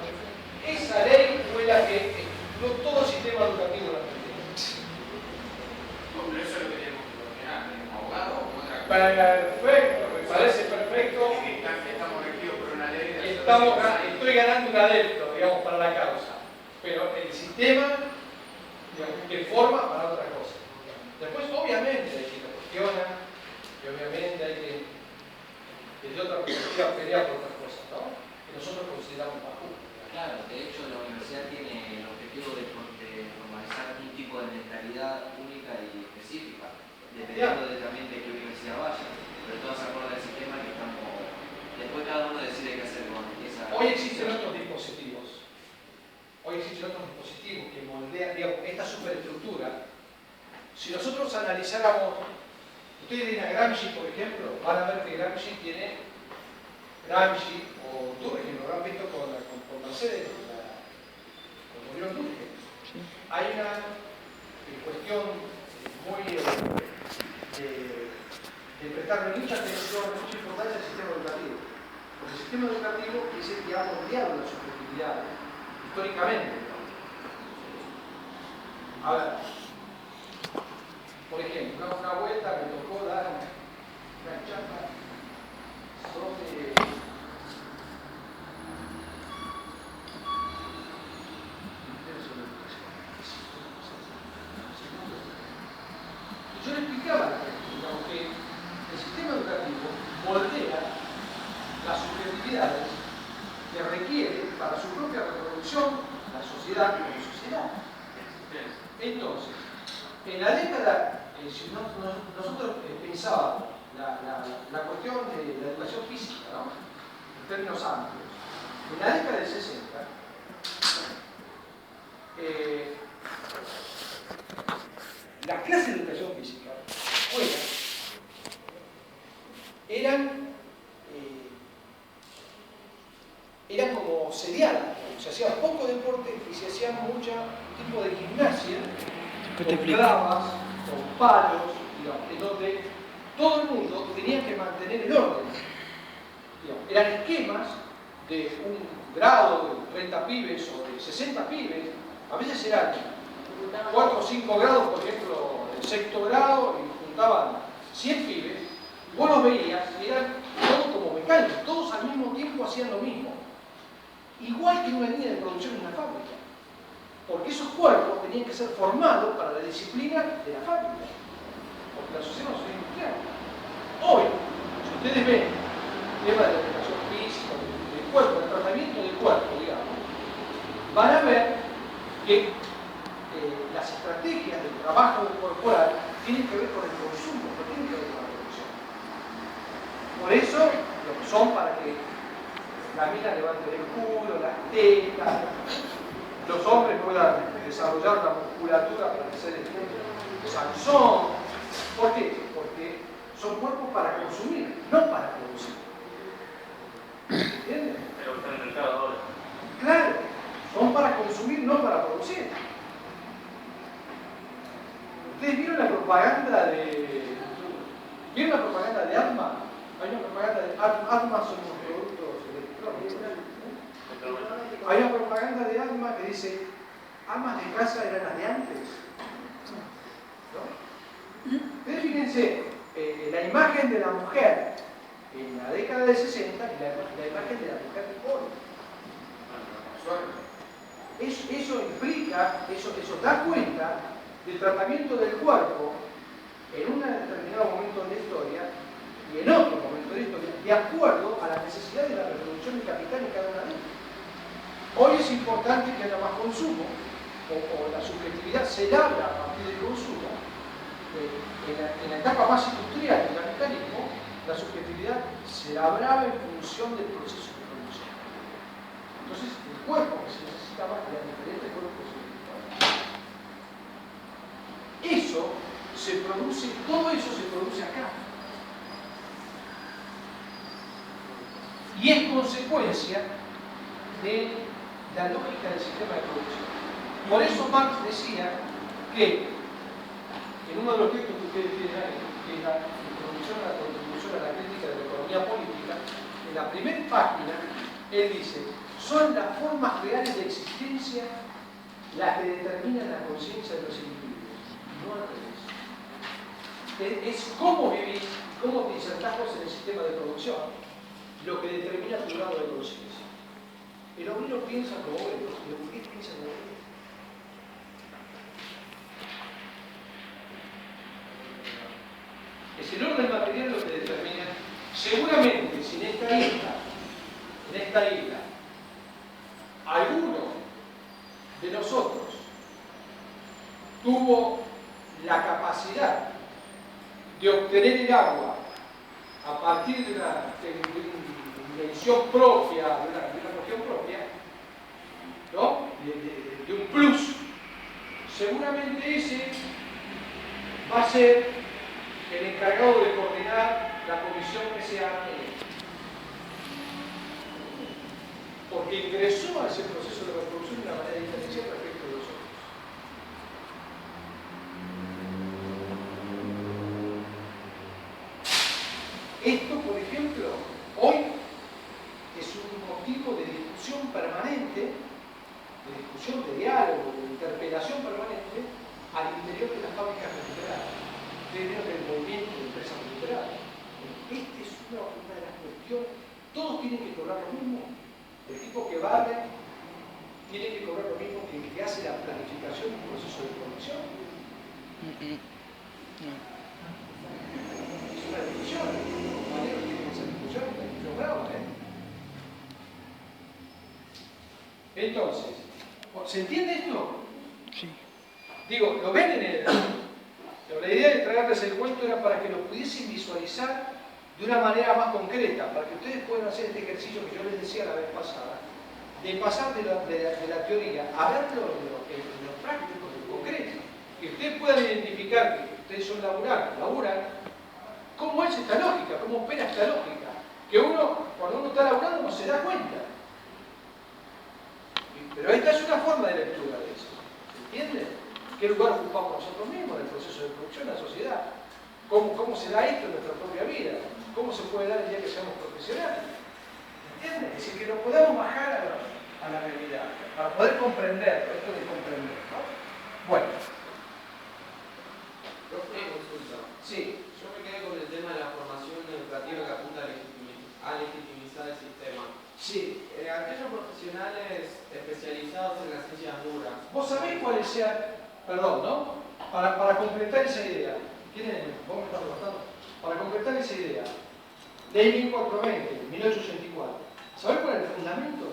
Esa ley fue la que explotó todo el sistema educativo en Argentina. Pero eso es lo que tenemos que ordenar, ¿tenemos abogado o otra cosa? Perfecto, me parece perfecto. Estamos regidos por una ley de... Estoy ganando un adepto, digamos, para la causa. Pero el sistema, digamos, te forma para otra cosa. Después, obviamente, hay que lo cuestiona, y obviamente hay que, desde otra perspectiva, pelear por otras cosas, ¿no? Que nosotros consideramos más justas. Claro, de hecho la universidad tiene el objetivo de formalizar un tipo de mentalidad única y específica, dependiendo también de qué universidad vaya. Pero todos se acuerdan del sistema que estamos... Después cada uno decide qué hacer con esa... Hoy existen otros dispositivos. Hoy existen otros dispositivos que moldean, digamos, esta superestructura. Si nosotros analizáramos, ustedes ven a Gramsci, por ejemplo, van a ver que Gramsci tiene, Gramsci o Durkheim, lo habrán visto con Mercedes, con Murió Durkheim. Hay una cuestión muy de prestarle mucha atención, mucha importancia al sistema educativo. Porque el sistema educativo es el que ha moldeado la subjetividad históricamente. A ver, por ejemplo, una vuelta me tocó dar una charla sobre yo le explicaba a la gente, digamos, que el sistema educativo moldea las subjetividades que requiere para su propia reproducción la sociedad como sociedad. Entonces, en la década, si nosotros pensábamos la cuestión de la educación física, ¿no? En términos amplios, en la década del 60, las clases de educación física eran como seriadas, se hacía poco deporte y se hacía mucho tipo de gimnasia, con clavas, con palos, digamos, en donde todo el mundo tenía que mantener el orden. Digamos, eran esquemas de un grado de 30 pibes o de 60 pibes, a veces eran 4 o 5 grados, por ejemplo, el sexto grado, y juntaban 100 pibes, y vos los veías, y eran todos como mecánicos, todos al mismo tiempo hacían lo mismo. Igual que en una línea de producción en una fábrica. Porque esos cuerpos tenían que ser formados para la disciplina de la fábrica. Porque la sociedad no es industrial. Hoy, si ustedes ven el tema de la educación física, del cuerpo, el tratamiento del cuerpo, digamos, van a ver que las estrategias del trabajo corporal tienen que ver con el consumo, no tienen que ver con la producción. Por eso, lo que son para que las minas levanten el culo, las tetas, los hombres puedan desarrollar la musculatura para hacer el Sansón. ¿Por qué? Porque son cuerpos para consumir, no para producir. ¿Entienden? Pero está en el mercado ahora. Claro, son para consumir, no para producir. ¿Ustedes vieron la propaganda de... ¿Vieron la propaganda de Atma? Hay una propaganda de Atma son unos productos electrónicos. Hay una propaganda de Atma que dice, amas de casa eran las de antes. ¿No? Ustedes fíjense, la imagen de la mujer en la década del 60 y la imagen de la mujer de hoy. Eso implica, eso da cuenta del tratamiento del cuerpo en un determinado momento de la historia y en otro momento de la historia, de acuerdo a la necesidad de la reproducción del capital en cada una de ellas. Hoy es importante que haya más consumo, o la subjetividad se labra a partir del consumo. En la etapa más industrial del capitalismo, la subjetividad se labraba en función del proceso de producción. Entonces, el cuerpo que se necesitaba era diferente del cuerpo que se necesitaba. Eso se produce, todo eso se produce acá. Y es consecuencia de la lógica del sistema de producción. Por eso Marx decía que, en uno de los textos que ustedes tienen ahí, que es la introducción a la contribución a la crítica de la economía política, en la primera página, él dice, son las formas reales de existencia las que determinan la conciencia de los individuos, no al revés. Es cómo vivís, cómo te insertás vos en el sistema de producción, lo que determina tu grado de conciencia. El obrero piensa como obrero, y el burgués piensa como obrero. Es el orden material lo que determina. Seguramente, si en esta isla, alguno de nosotros tuvo la capacidad de obtener el agua a partir de una invención propia, de una cuestión propia, ¿no? de un plus, seguramente ese va a ser el encargado de coordinar la comisión que se arme, porque ingresó a ese proceso de reproducción de una manera diferencial respecto de los otros. Esto, por ejemplo, hoy es un motivo de discusión permanente, de discusión, de diálogo, de interpelación permanente al interior de las fábricas recuperadas. Ustedes vieron el movimiento de empresas recuperadas. Esta es una de las cuestiones. Todos tienen que cobrar lo mismo. El tipo que barre tiene que cobrar lo mismo que el que hace la planificación del proceso de producción. Es una discusión. Compañeros tienen esa discusión, esta discusión brava, Entonces, ¿se entiende esto? Sí. Digo, ¿lo ven en el...? La idea de traerles el cuento era para que lo pudiesen visualizar de una manera más concreta, para que ustedes puedan hacer este ejercicio que yo les decía la vez pasada, de pasar de la teoría a verlo en lo práctico, en lo concreto. Que ustedes puedan identificar que ustedes son laburan, cómo es esta lógica, cómo opera esta lógica. Que uno, cuando uno está laburando, no se da cuenta. Pero esta es una forma de lectura de eso. ¿Se entiende? ¿Qué lugar ocupamos nosotros mismos en el proceso de producción de la sociedad? ¿Cómo se da esto en nuestra propia vida? ¿Cómo se puede dar el día que seamos profesionales? ¿Entiendes? Es decir, que nos podamos bajar a la realidad, para poder comprender, esto de comprender, ¿no? Bueno. Sí. Yo me quedé con el tema de la formación educativa que apunta a legitimizar el sistema. Sí. Aquellos profesionales especializados en las ciencias duras. ¿Vos sabés cuál es perdón, ¿no? Para completar esa idea. ¿Vos me estás preguntando? Para completar esa idea. Ley 1420, 1884. ¿Sabés cuál es el fundamento?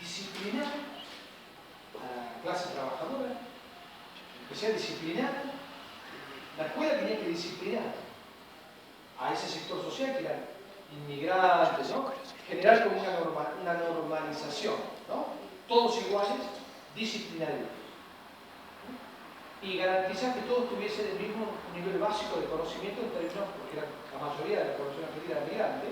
Disciplinar a la clase trabajadora, que sea disciplinada. La escuela tenía que disciplinar a ese sector social que eran inmigrantes, ¿no? Generar como una normalización, ¿no? Todos iguales, disciplinarios. Y garantizar que todos tuviesen el mismo nivel básico de conocimiento en términos, porque la mayoría de la población argentina era migrante,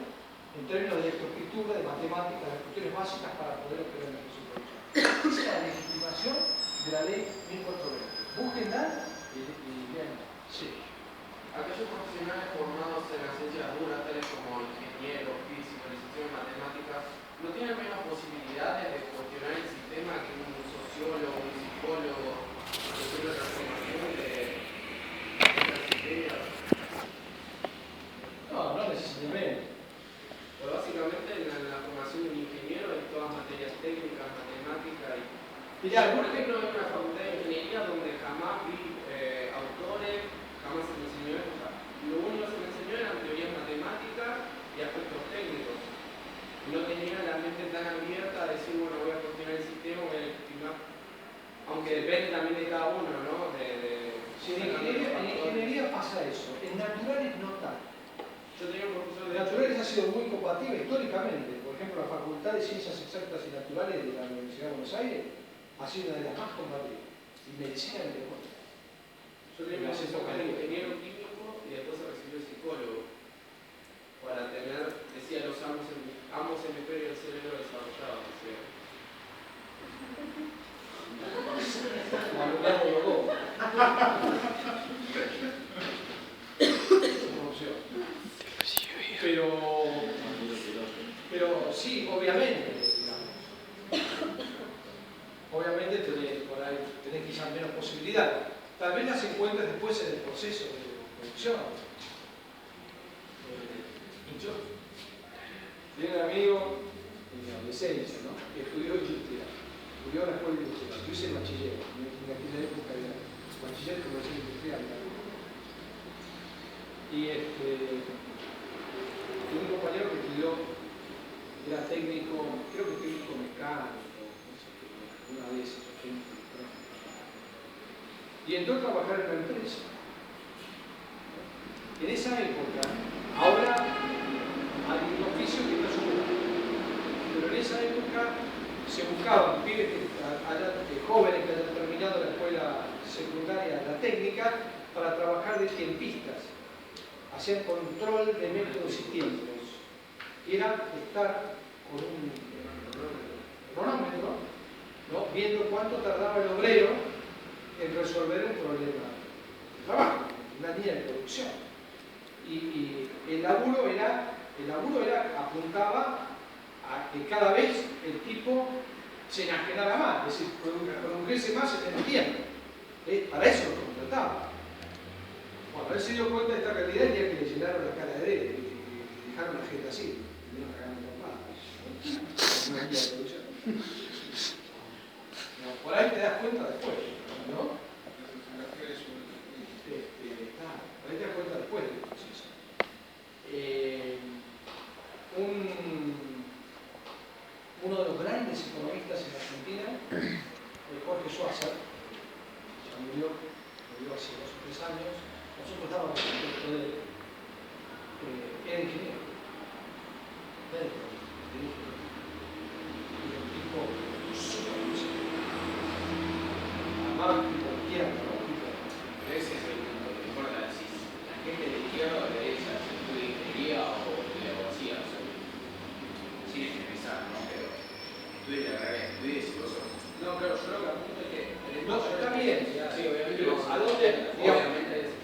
en términos de lectoescritura, de matemáticas, de cuestiones básicas para poder obtener la producción. Esa es la legitimación de la ley 1420. Búsquenla y vean. Sí. Aquellos profesionales formados en las ciencias duras, tales como ingenieros, físicos, licenciados en matemáticas, no tienen menos posibilidades de cuestionar el sistema que un sociólogo, un psicólogo, que tiene la transformación de las ideas. No necesariamente. Pero básicamente en la formación de un ingeniero hay todas materias técnicas, matemáticas y... Mirá, por ejemplo, en una facultad de ingeniería donde jamás vi autores, jamás se me enseñó eso. Lo único que se me enseñó eran teorías matemáticas y aspectos técnicos. No tenía la mente tan abierta a decir, bueno, voy a cuestionar el sistema, voy a legitimar. Aunque depende también de cada uno, ¿no? Si en ingeniería pasa eso, en naturales no tanto. Yo tenía un profesor En naturales ha sido muy compatible históricamente. Por ejemplo, la Facultad de Ciencias Exactas y Naturales de la Universidad de Buenos Aires ha sido una de las más compatibles. Y medicina de deporte. Yo tenía un profesor que era ingeniero químico y después se recibió psicólogo. Para tener, decía, los ambos hemisferios del cerebro desarrollados. Decía. Alumnado de los dos. Pero sí, obviamente, digamos. Obviamente tenés quizás menos posibilidad. Tal vez las encuentres después en el proceso de producción. Yo tenía un amigo en mi adolescencia, ¿no? Que estudió industria. Estudió en la escuela industrial. Yo hice el bachiller. En aquella época era bachiller de comercio industrial. Y tuve un compañero que estudió, era técnico, creo que técnico mecánico, no sé qué, una de esas, técnico electrónico. Y entró a trabajar en una empresa. En esa época, ahora hay un oficio que no es un, pero en esa época se buscaban pibes jóvenes que hayan terminado la escuela secundaria, la técnica, para trabajar de tiempistas, hacer control de métodos y tiempos. Era estar con un cronómetro, ¿no? Viendo cuánto tardaba el obrero en resolver un problema de trabajo, una línea de producción. Y el laburo apuntaba a que cada vez el tipo se enajenara más, es decir, produjese más en el tiempo. Para eso lo contrataba. Bueno, él se dio cuenta de esta realidad el día que le llenaron la cara de dedo y dejaron la gente así. No había producción. No, por ahí te das cuenta después, ¿no? Por ahí te das cuenta después del proceso. Uno de los grandes economistas en Argentina, Jorge Schwarzer, ya murió hace 2 o 3 años. Nosotros estábamos en el proyecto de era ingeniero, médico, y un tipo súper conocido. Además, cualquiera, ¿no? Ese es el punto que importa. Si la gente de izquierda o de derecha estudia ingeniería o de abogacía, sin especializar, ¿no? Pero estudie la carrera, estudie filosofía. No, claro, yo lo que apunto es que... No, está bien. Sí, obviamente. Pero, ¿a dónde? Obviamente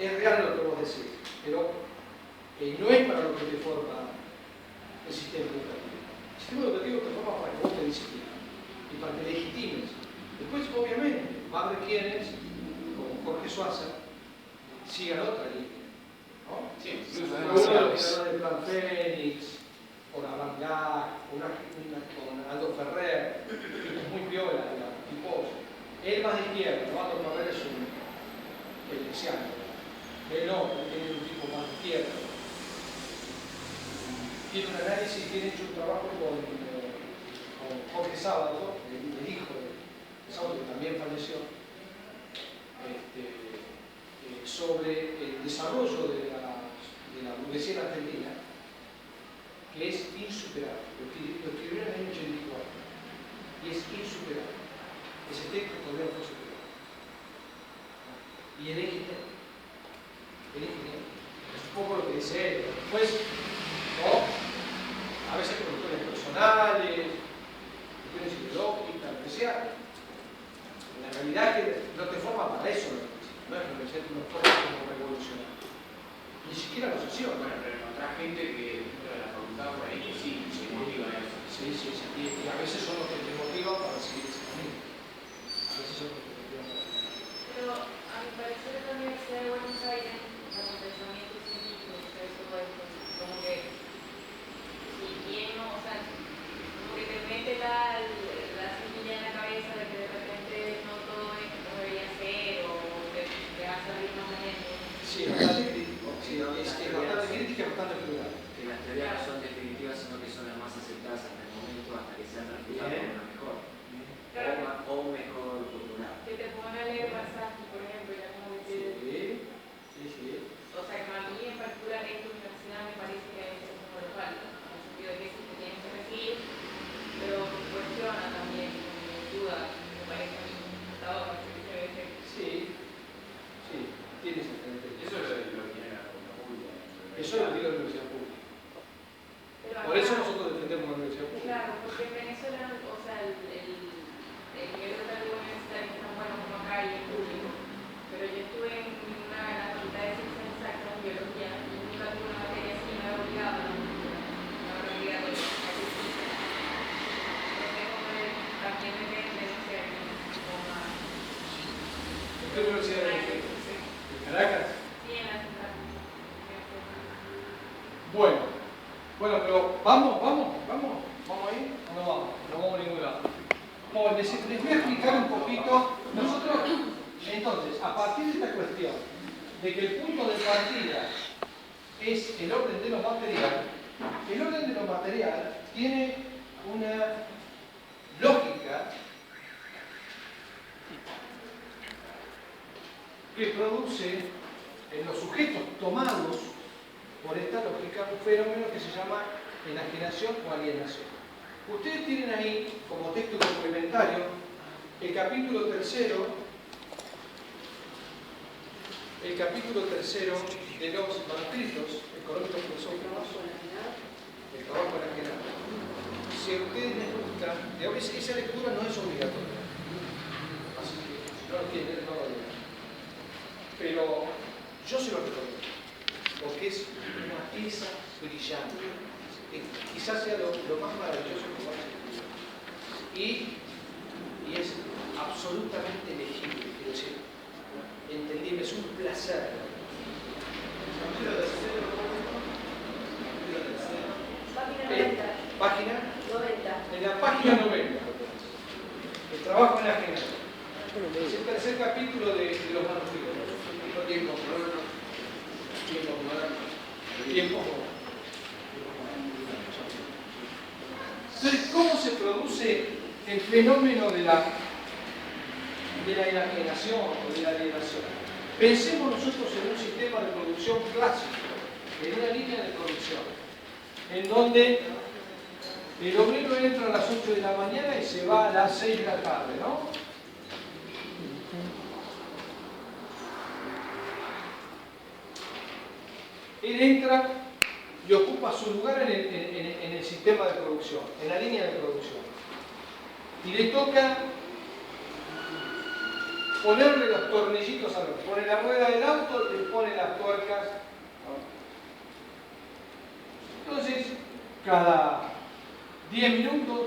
es real lo que vos decís, pero no es para lo que te forma el sistema educativo. El sistema educativo te forma para que vos te disciplines y para que legitimes. Después, obviamente, va a haber quienes, como Jorge Schwarzer, sigan otra línea, ¿no? Sí, Uno de los que habla de Plan Fénix, con Avangard, con Aldo Ferrer, que es muy piola, digamos, tipo, él más de izquierda, ¿no? Aldo Ferrer es un keynesiano. Él no, él tiene un tipo más de izquierda. Tiene un análisis, tiene hecho un trabajo con Jorge Sábato, el hijo de Sábato, que también falleció, sobre el desarrollo de la burguesía argentina insuperable. Lo escribió en el año 84. Y es insuperable. Ese texto todavía no fue superado. Y él es genial. Él es genial. Es un poco lo que dice él. Después, ¿no? A veces con cuestiones personales, cuestiones ideológicas, lo que sea. La realidad es que no te forma para eso, no es que tú no formas como revolucionario. Ni siquiera los acciones. Bueno, pero encontrás gente que dentro de la facultad por ahí que sí, se motiva a eso. Sí. Y a veces son los que te motivan para seguir ese camino. A veces son los que te motivan para seguir. Pero a mi parecer en la Universidad de Buenos Aires, con el pensamiento científico, todo esto, como que, si bien no, o sea, como que te mete la semilla en la cabeza de que de repente no todo es como debería ser, o te va a salir más gente. Sí, bastante crítico. Sí, es bastante crítica y bastante plural. Que las teorías no son definitivas, sino que son las más aceptadas hasta el momento, hasta que sean transferidas a una mejor. O mejor cultural. Que te pongan a leer pasajes, por ejemplo, ya como que Sí. o sea, que a mí en particular esta universidad me parece que a veces es como le falta, en el sentido de que sí te tienen que regir, pero cuestiona también, me ayuda, me parece a mí, hasta ahora, que se ve que Sí, tiene esa característica. Eso es lo que tiene la facultad pública. Eso lo digo la universidad pública. pero Por acá- eso nosotros defendemos la universidad pública. Claro, porque en Venezuela, o sea, el nivel educativo universitario es tan bueno como acá y es público. Pero yo estuve en la facultad de ciencias exactas, en biología, y nunca tuve una materia así, no era obligada, no era obligatoria, así sí. Entonces, como que también depende, no sé, como más. ¿Qué universidad de Sí, Caracas? sí, en la central. Bueno, pero vamos ahí o no vamos, no vamos a ningún lado. Bueno, les voy a explicar un poquito. Nosotros, entonces, a partir de esta cuestión de que el punto de partida es el orden de lo material, el orden de lo material tiene una lógica que produce en los sujetos tomados por esta lógica un fenómeno que se llama enajenación o alienación. Ustedes tienen ahí como texto complementario el capítulo tercero de los manuscritos económicos filosóficos, el trabajo enajenado. Si a ustedes les gusta, esa lectura no es obligatoria, así que si no lo tienen, no lo lean. Pero yo se lo recomiendo, porque es una pieza brillante. Quizás sea lo más maravilloso que va a escribir. Y es absolutamente legible, quiero decir, entendible, es un placer. Página 90. En la página 90. El trabajo en la agenda. Es el tercer capítulo de los manuscritos. Tiempo moderno. Entonces, ¿cómo se produce el fenómeno de la enajenación o de la alienación? Pensemos nosotros en un sistema de producción clásico, en una línea de producción, en donde el obrero entra a las 8 de la mañana y se va a las 6 de la tarde, ¿no? Él entra y ocupa su lugar en el sistema de producción, en la línea de producción. Y le toca ponerle los tornillitos al auto. Pone la rueda del auto, le pone las tuercas. Entonces, cada 10 minutos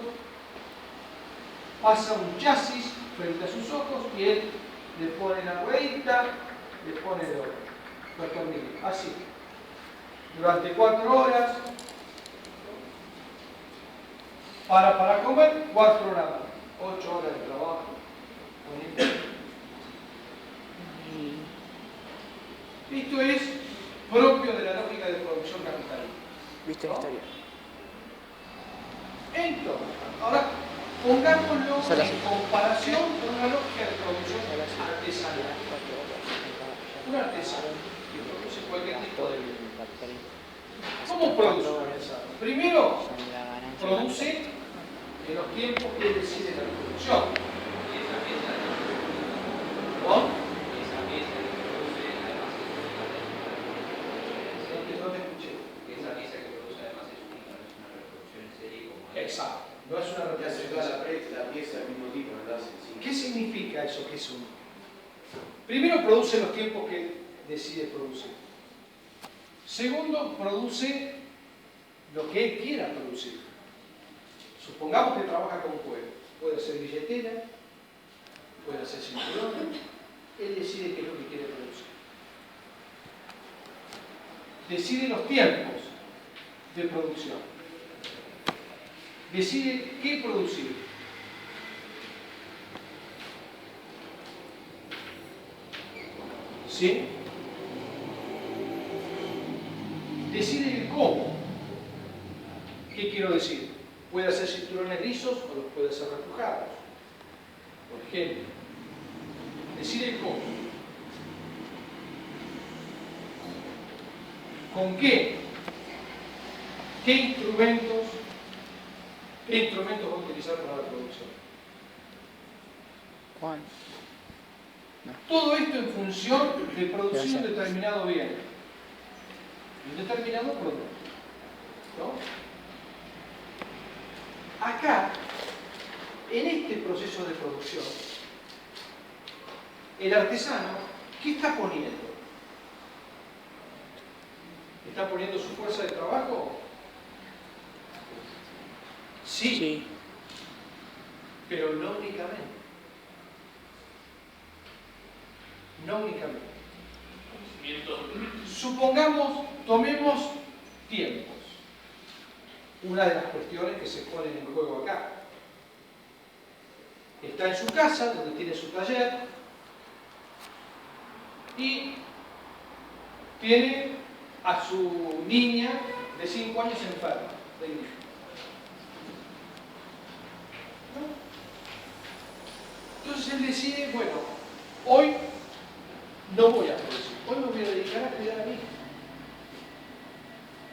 pasa un chasis frente a sus ojos y él le pone la ruedita, le pone los tornillos. Así. Durante 4 horas, para comer 4 horas más, 8 horas de trabajo. Esto es propio de la lógica de producción capitalista. ¿Viste la historia? Entonces, ahora pongámoslo Solo así. en comparación con una lógica de producción artesanal. Un artesano que produce cualquier tipo de bien. ¿Cómo produce un artesano? Primero, produce en los tiempos que decide la producción. Esa pieza ¿No? esa pieza que produce además es única. No te escuché. Esa pieza que produce además es única, no es una reproducción en serie como Exacto. No es una Ya se toda representación. la pieza del mismo tipo, no la hacen así. ¿Qué significa eso que es único? Primero, produce los tiempos que decide producir. Segundo, produce lo que él quiera producir. Supongamos que trabaja con cuero. Puede hacer billetera, puede hacer cinturones. Él decide qué es lo que quiere producir. Decide los tiempos de producción. Decide qué producir. ¿Sí? Decide el cómo. ¿Qué quiero decir? Puede hacer cinturones lisos o los puede hacer repujados. Por ejemplo. Decide el cómo. ¿Con qué? ¿Qué instrumentos va a utilizar para la producción? Juan. Todo esto en función de producir un determinado bien. Un determinado producto. ¿No? Acá, en este proceso de producción, el artesano, ¿qué está poniendo? ¿Está poniendo su fuerza de trabajo? Sí, pero no únicamente. No únicamente. Supongamos, tomemos tiempos. Una de las cuestiones que se ponen en juego acá. Está en su casa, donde tiene su taller, y tiene a su niña de 5 años enferma de gripe. Entonces él decide, bueno, hoy no voy a producir, hoy me voy a dedicar a cuidar a mi hija.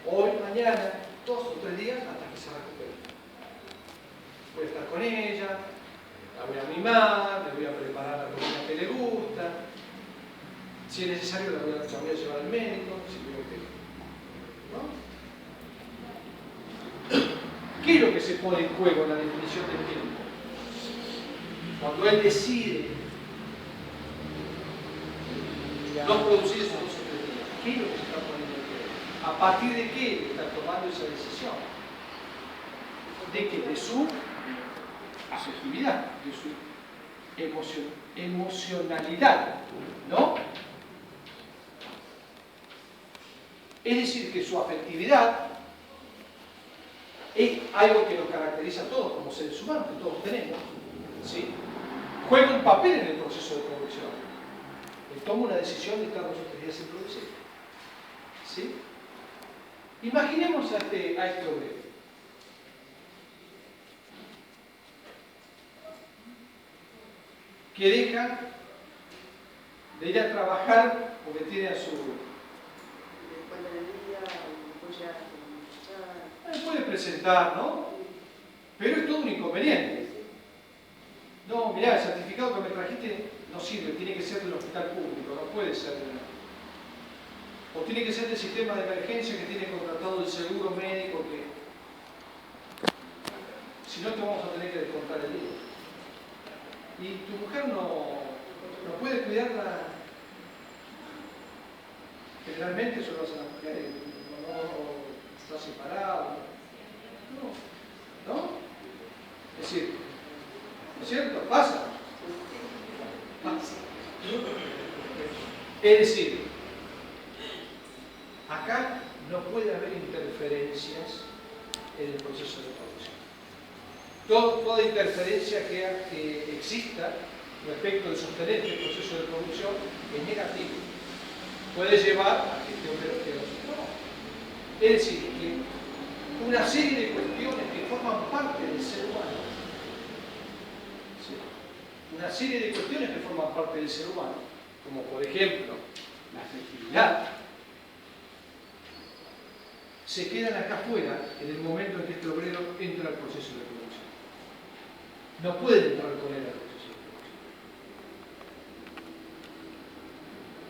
Hoy, mañana, 2 o 3 días hasta que se recupere. Voy a estar con ella, la voy a mimar, le voy a preparar la comida que le gusta. Si es necesario, la voy a llevar al médico, si veo que... ¿No? ¿Qué es lo que se pone en juego en la definición del tiempo? Cuando él decide no producir esos 2 o 3 días, ¿qué es lo que se está poniendo en juego? ¿A partir de qué está tomando esa decisión? De que de su afectividad, de su emocionalidad, ¿no? Es decir, que su afectividad es algo que nos caracteriza a todos como seres humanos, que todos tenemos, ¿sí? Juega un papel en el proceso de producción. Él toma una decisión de estar 2 o 3 días sin producir, ¿sí? Imaginemos a este obrero. Que deja de ir a trabajar porque tiene a su... puede presentar, ¿no? Pero es todo un inconveniente. No, mirá, el certificado que me trajiste no sirve, tiene que ser del hospital público, no puede ser del... O tiene que ser del sistema de emergencia que tiene contratado el seguro médico que... Si no, te vamos a tener que descontar el día. Y tu mujer no puede cuidarla. Generalmente eso lo hacen las mujeres. No está separado. ¿No? Es decir, ¿no es cierto? Pasa. Es decir, acá no puede haber interferencias en el proceso de producción. Toda interferencia que exista respecto de sostener este proceso de producción es negativo. Puede llevar a que este obrero quede sin trabajo. Es decir, que una serie de cuestiones que forman parte del ser humano, ¿sí? Una serie de cuestiones que forman parte del ser humano, como por ejemplo la afectividad, se quedan acá afuera en el momento en que este obrero entra al proceso de producción. No pueden entrar con él al proceso de producción.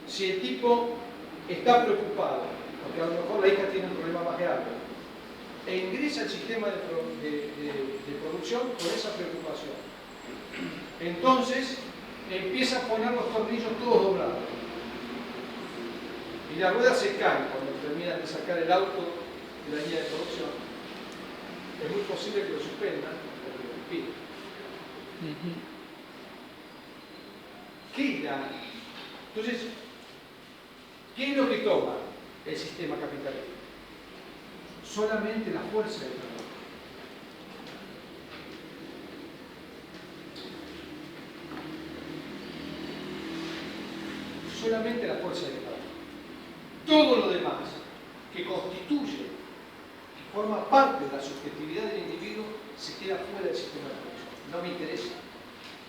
Si el tipo está preocupado, porque a lo mejor la hija tiene un problema más grave, e ingresa al sistema de producción con esa preocupación, entonces empieza a poner los tornillos todos doblados. Y las ruedas se caen cuando terminan de sacar el auto de la línea de producción. Es muy posible que lo suspendan o que lo despiden. ¿Qué es la? Entonces, ¿qué es lo que toma el sistema capitalista? Solamente la fuerza del trabajo. Solamente la fuerza del trabajo. Todo lo demás que constituye, que forma parte de la subjetividad del individuo, se queda fuera del sistema de producción. No me interesa.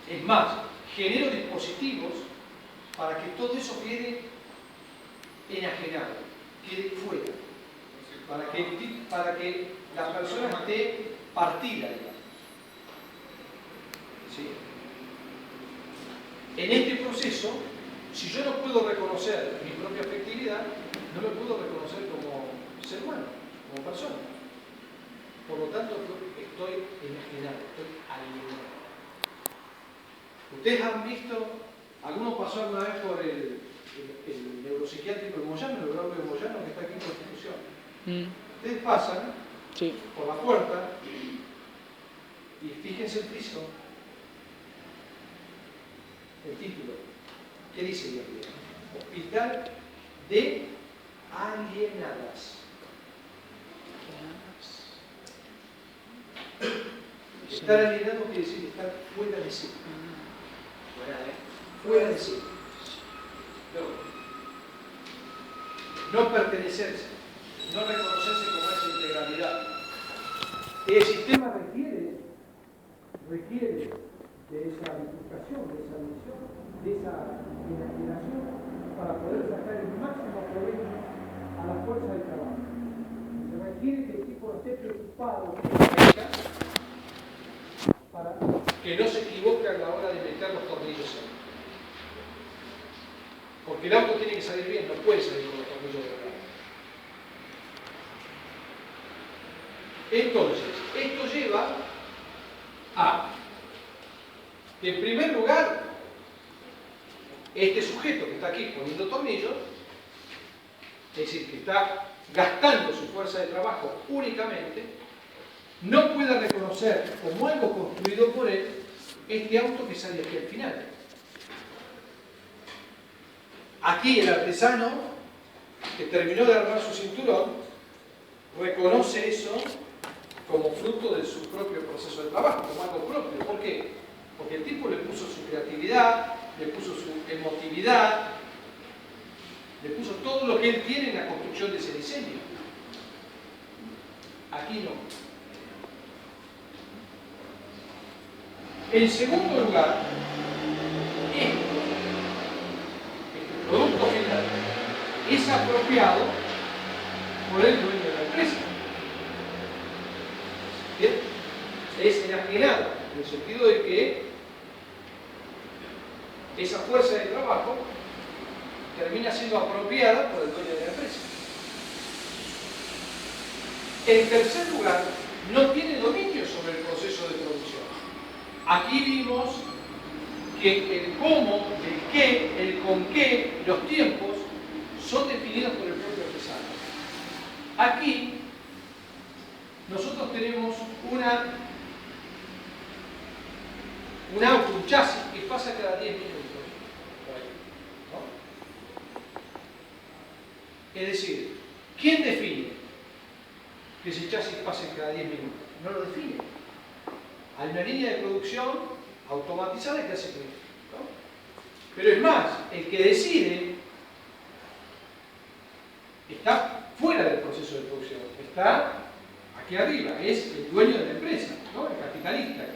Es más, genero dispositivos para que todo eso quede enajenado, quede fuera, para que la persona esté partida, digamos. ¿Sí? En este proceso, si yo no puedo reconocer mi propia afectividad, no me puedo reconocer como ser humano, como persona. Por lo tanto, estoy enajenado, estoy alienado. Ustedes han visto, algunos pasaron una vez por el neuropsiquiátrico de Moyano, el neurólogo de Moyano, que está aquí en Constitución. Ustedes pasan por la puerta y fíjense el piso, el título. ¿Qué dice ahí arriba? Hospital de alienadas. Estar alienado quiere decir estar fuera de sí. Fuera de sí. No pertenecerse, no reconocerse como esa integralidad. El sistema requiere de esa bifurcación, de esa visión, de esa enajenación para poder sacar el máximo provecho a la fuerza del trabajo. Se requiere que el tipo no esté preocupado para que no se equivoque a la hora de meter los tornillos ahí. Porque el auto tiene que salir bien, no puede salir con los tornillos de verdad. Entonces, esto lleva a que en primer lugar, este sujeto que está aquí poniendo tornillos, es decir, que está gastando su fuerza de trabajo únicamente, no puede reconocer como algo construido por él este auto que sale aquí al final. Aquí el artesano que terminó de armar su cinturón reconoce eso como fruto de su propio proceso de trabajo, como algo propio. ¿Por qué? Porque el tipo le puso su creatividad, le puso su emotividad, le puso todo lo que él tiene en la construcción de ese diseño. Aquí no. En segundo lugar, este producto final es apropiado por el dueño de la empresa. ¿Bien? Es enajenado, en el sentido de que esa fuerza de trabajo termina siendo apropiada por el dueño de la empresa. En tercer lugar, no tiene dominio sobre el proceso de producción. Aquí vimos que el cómo, el qué, el con qué, los tiempos son definidos por el propio artesano. Aquí nosotros tenemos un auto, un chasis que pasa cada 10 minutos. ¿No? Es decir, ¿quién define que ese chasis pase cada 10 minutos? No lo define. Hay una línea de producción automatizada que hace que, ¿no? Pero es más, el que decide está fuera del proceso de producción, está aquí arriba, es el dueño de la empresa, ¿no? El capitalista.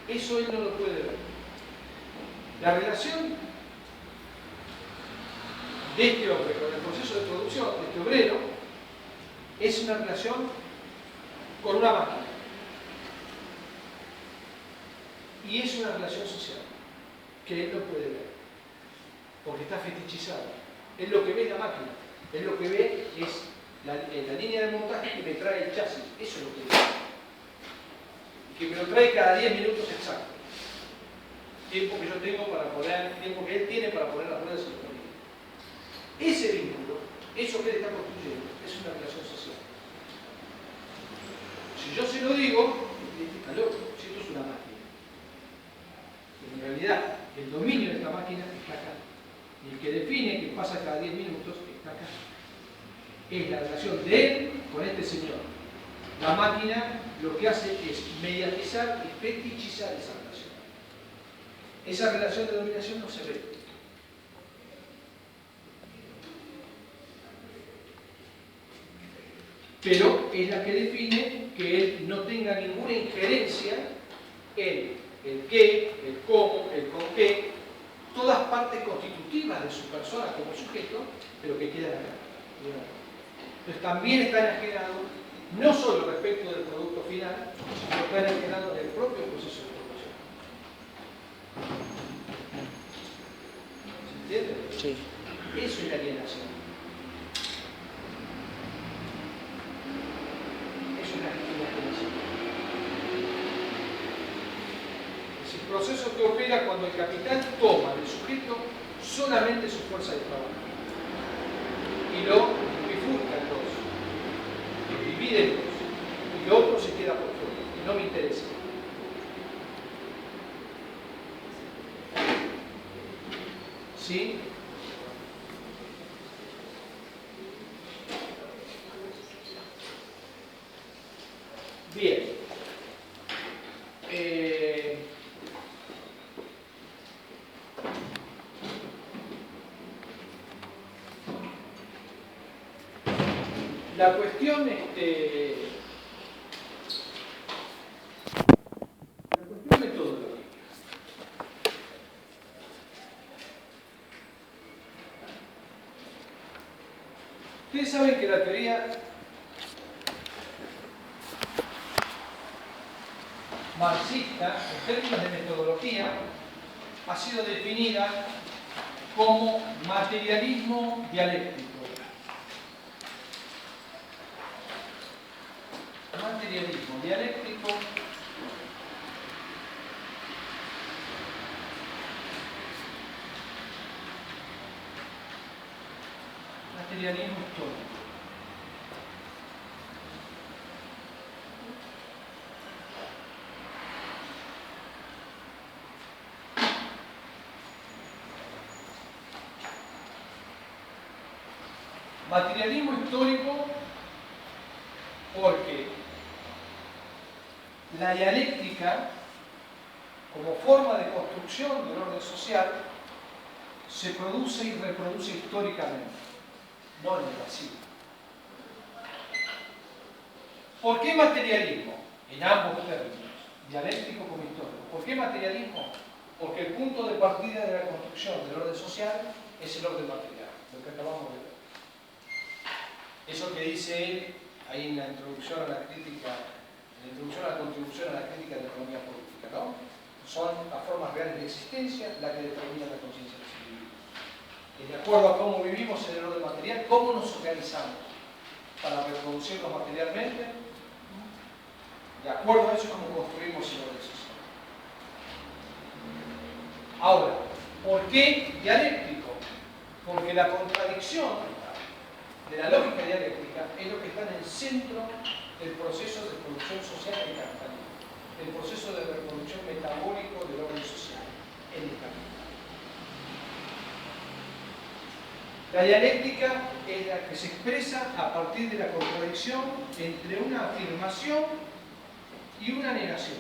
Eso él no lo puede ver. La relación de este hombre con el proceso de producción, este obrero, es una relación con una máquina. Y es una relación social, que él no puede ver, porque está fetichizado. Él lo que ve es la máquina, él lo que ve es la línea de montaje que me trae el chasis, eso es lo que ve. Y que me lo trae cada 10 minutos exactos. Tiempo que yo tengo para poner, tiempo que él tiene para poner las ruedas en el camino. Ese vínculo, eso que él está construyendo, es una relación social. Si yo se lo digo, está loco, si esto es una máquina. En realidad, el dominio de esta máquina está acá. Y el que define que pasa cada 10 minutos está acá. Es la relación de él con este señor. La máquina lo que hace es mediatizar y fetichizar esa relación. Esa relación de dominación no se ve. Pero es la que define que él no tenga ninguna injerencia en el qué, el cómo, el con qué, todas partes constitutivas de su persona como sujeto, pero que quedan acá. Entonces también está enajenado, no solo respecto del producto final, sino está enajenado del propio proceso de producción. ¿Se entiende? Sí. Eso es la alienación. Eso es la alienación. Es el proceso que opera cuando el capital toma del sujeto solamente su fuerza de trabajo y lo bifurca en dos, lo divide en dos, y lo otro se queda por fuera, y no me interesa. ¿Sí? Bien. La cuestión, metodológica. Ustedes saben que la teoría marxista, en términos de metodología, ha sido definida como materialismo dialéctico. Materialismo dialéctico materialismo histórico. Materialismo histórico porque la dialéctica, como forma de construcción del orden social, se produce y reproduce históricamente, no en el vacío. ¿Por qué materialismo? En ambos términos, dialéctico como histórico. ¿Por qué materialismo? Porque el punto de partida de la construcción del orden social es el orden material, lo que acabamos de ver. Eso que dice él ahí en la introducción a la crítica, en la introducción a la contribución a la crítica de la economía política, ¿no? Son las formas reales de existencia las que determinan la conciencia de los individuos. Y de acuerdo a cómo vivimos en el orden material, cómo nos organizamos para reproducirnos materialmente, de acuerdo a eso es como construimos el orden social. Ahora, ¿por qué dialéctico? Porque la contradicción de la lógica dialéctica es lo que está en el centro del proceso de producción social del capitalismo, el proceso de reproducción metabólico del orden social en el capitalismo. La dialéctica es la que se expresa a partir de la contradicción entre una afirmación y una negación.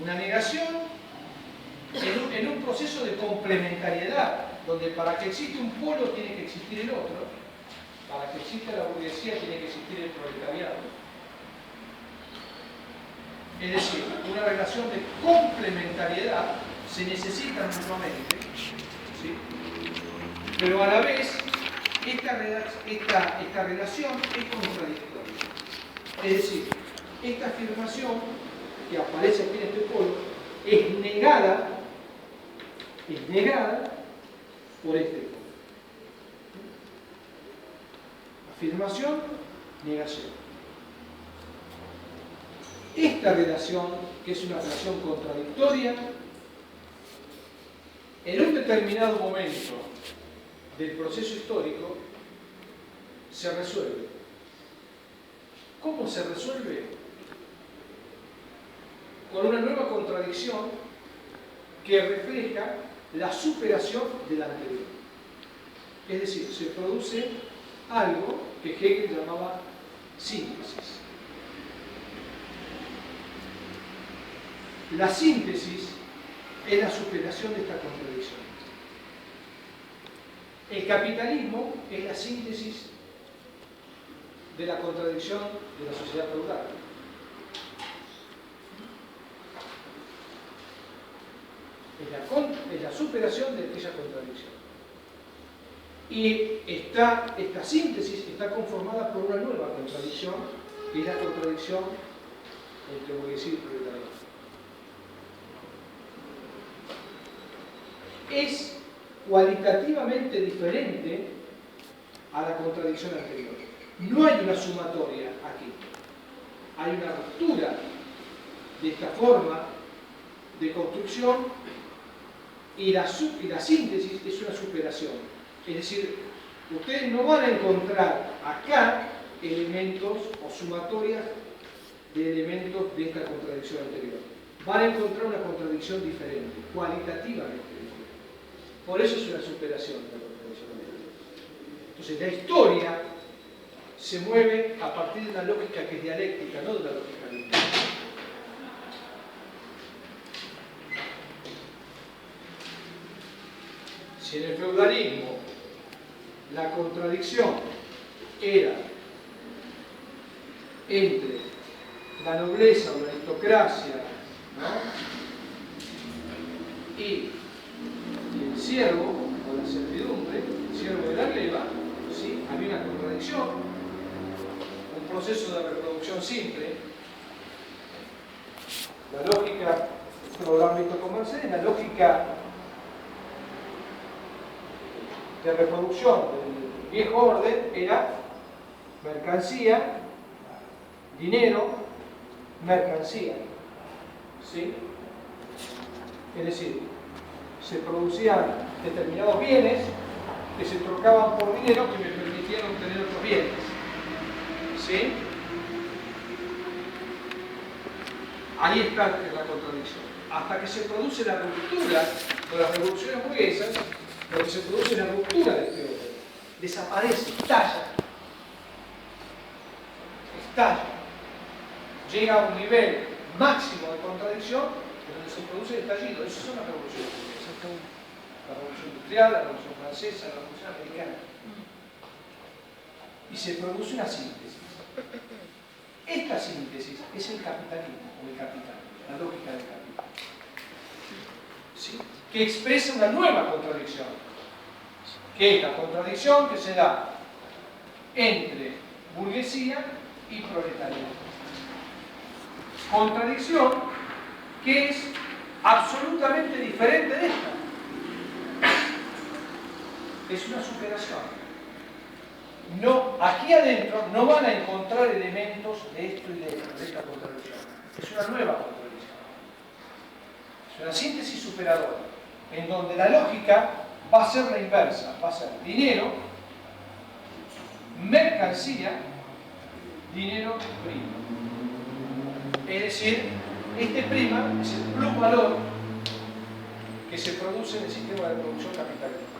Una negación en un proceso de complementariedad, donde para que exista un polo tiene que existir el otro, para que exista la burguesía tiene que existir el proletariado. Es decir, una relación de complementariedad se necesita mutuamente, ¿sí? Pero a la vez, esta relación es contradictoria. Es decir, esta afirmación que aparece aquí en este polo es negada por este polo. Afirmación, negación. Esta relación, que es una relación contradictoria, en un determinado momento del proceso histórico se resuelve. ¿Cómo se resuelve? Con una nueva contradicción que refleja la superación de la anterior. Es decir, se produce algo que Hegel llamaba síntesis. La síntesis es la superación de esta contradicción. El capitalismo es la síntesis de la contradicción de la sociedad feudal. Es la superación de aquella contradicción. Y esta síntesis está conformada por una nueva contradicción, que es la contradicción entre burguesía y proletariado. Es cualitativamente diferente a la contradicción anterior. No hay una sumatoria aquí. Hay una ruptura de esta forma de construcción y la síntesis es una superación. Es decir, ustedes no van a encontrar acá elementos o sumatorias de elementos de esta contradicción anterior. Van a encontrar una contradicción diferente, cualitativamente diferente. Por eso es una superación de la contradicción anterior. Entonces, la historia se mueve a partir de una lógica que es dialéctica, no de una lógica dialéctica. Si en el feudalismo la contradicción era entre la nobleza o la aristocracia, ¿no? y el siervo o la servidumbre, el siervo de la gleba, ¿sí? Había una contradicción, un proceso de reproducción simple. La lógica programática comercial es la lógica de reproducción del viejo orden, era mercancía, dinero, mercancía. ¿Sí? Es decir, se producían determinados bienes que se trocaban por dinero que me permitían obtener otros bienes. ¿Sí? Ahí está la contradicción. Hasta que se produce la ruptura de las revoluciones burguesas, lo que se produce es la ruptura de este orden. Desaparece, estalla. Llega a un nivel máximo de contradicción donde se produce el estallido. Esas son las revoluciones burguesas. La revolución industrial, la revolución francesa, la revolución americana. Y se produce una síntesis. Esta síntesis es el capitalismo o el capital, la lógica del capital. ¿Sí? Que expresa una nueva contradicción, que es la contradicción que se da entre burguesía y proletariado. Contradicción que es absolutamente diferente de esta. Es una superación. No, aquí adentro no van a encontrar elementos de esto y de esto, de esta contradicción. Es una nueva contradicción. Es una síntesis superadora, en donde la lógica va a ser la inversa, va a ser dinero, mercancía, dinero, prima. Es decir, este prima es el plusvalor que se produce en el sistema de producción capitalista,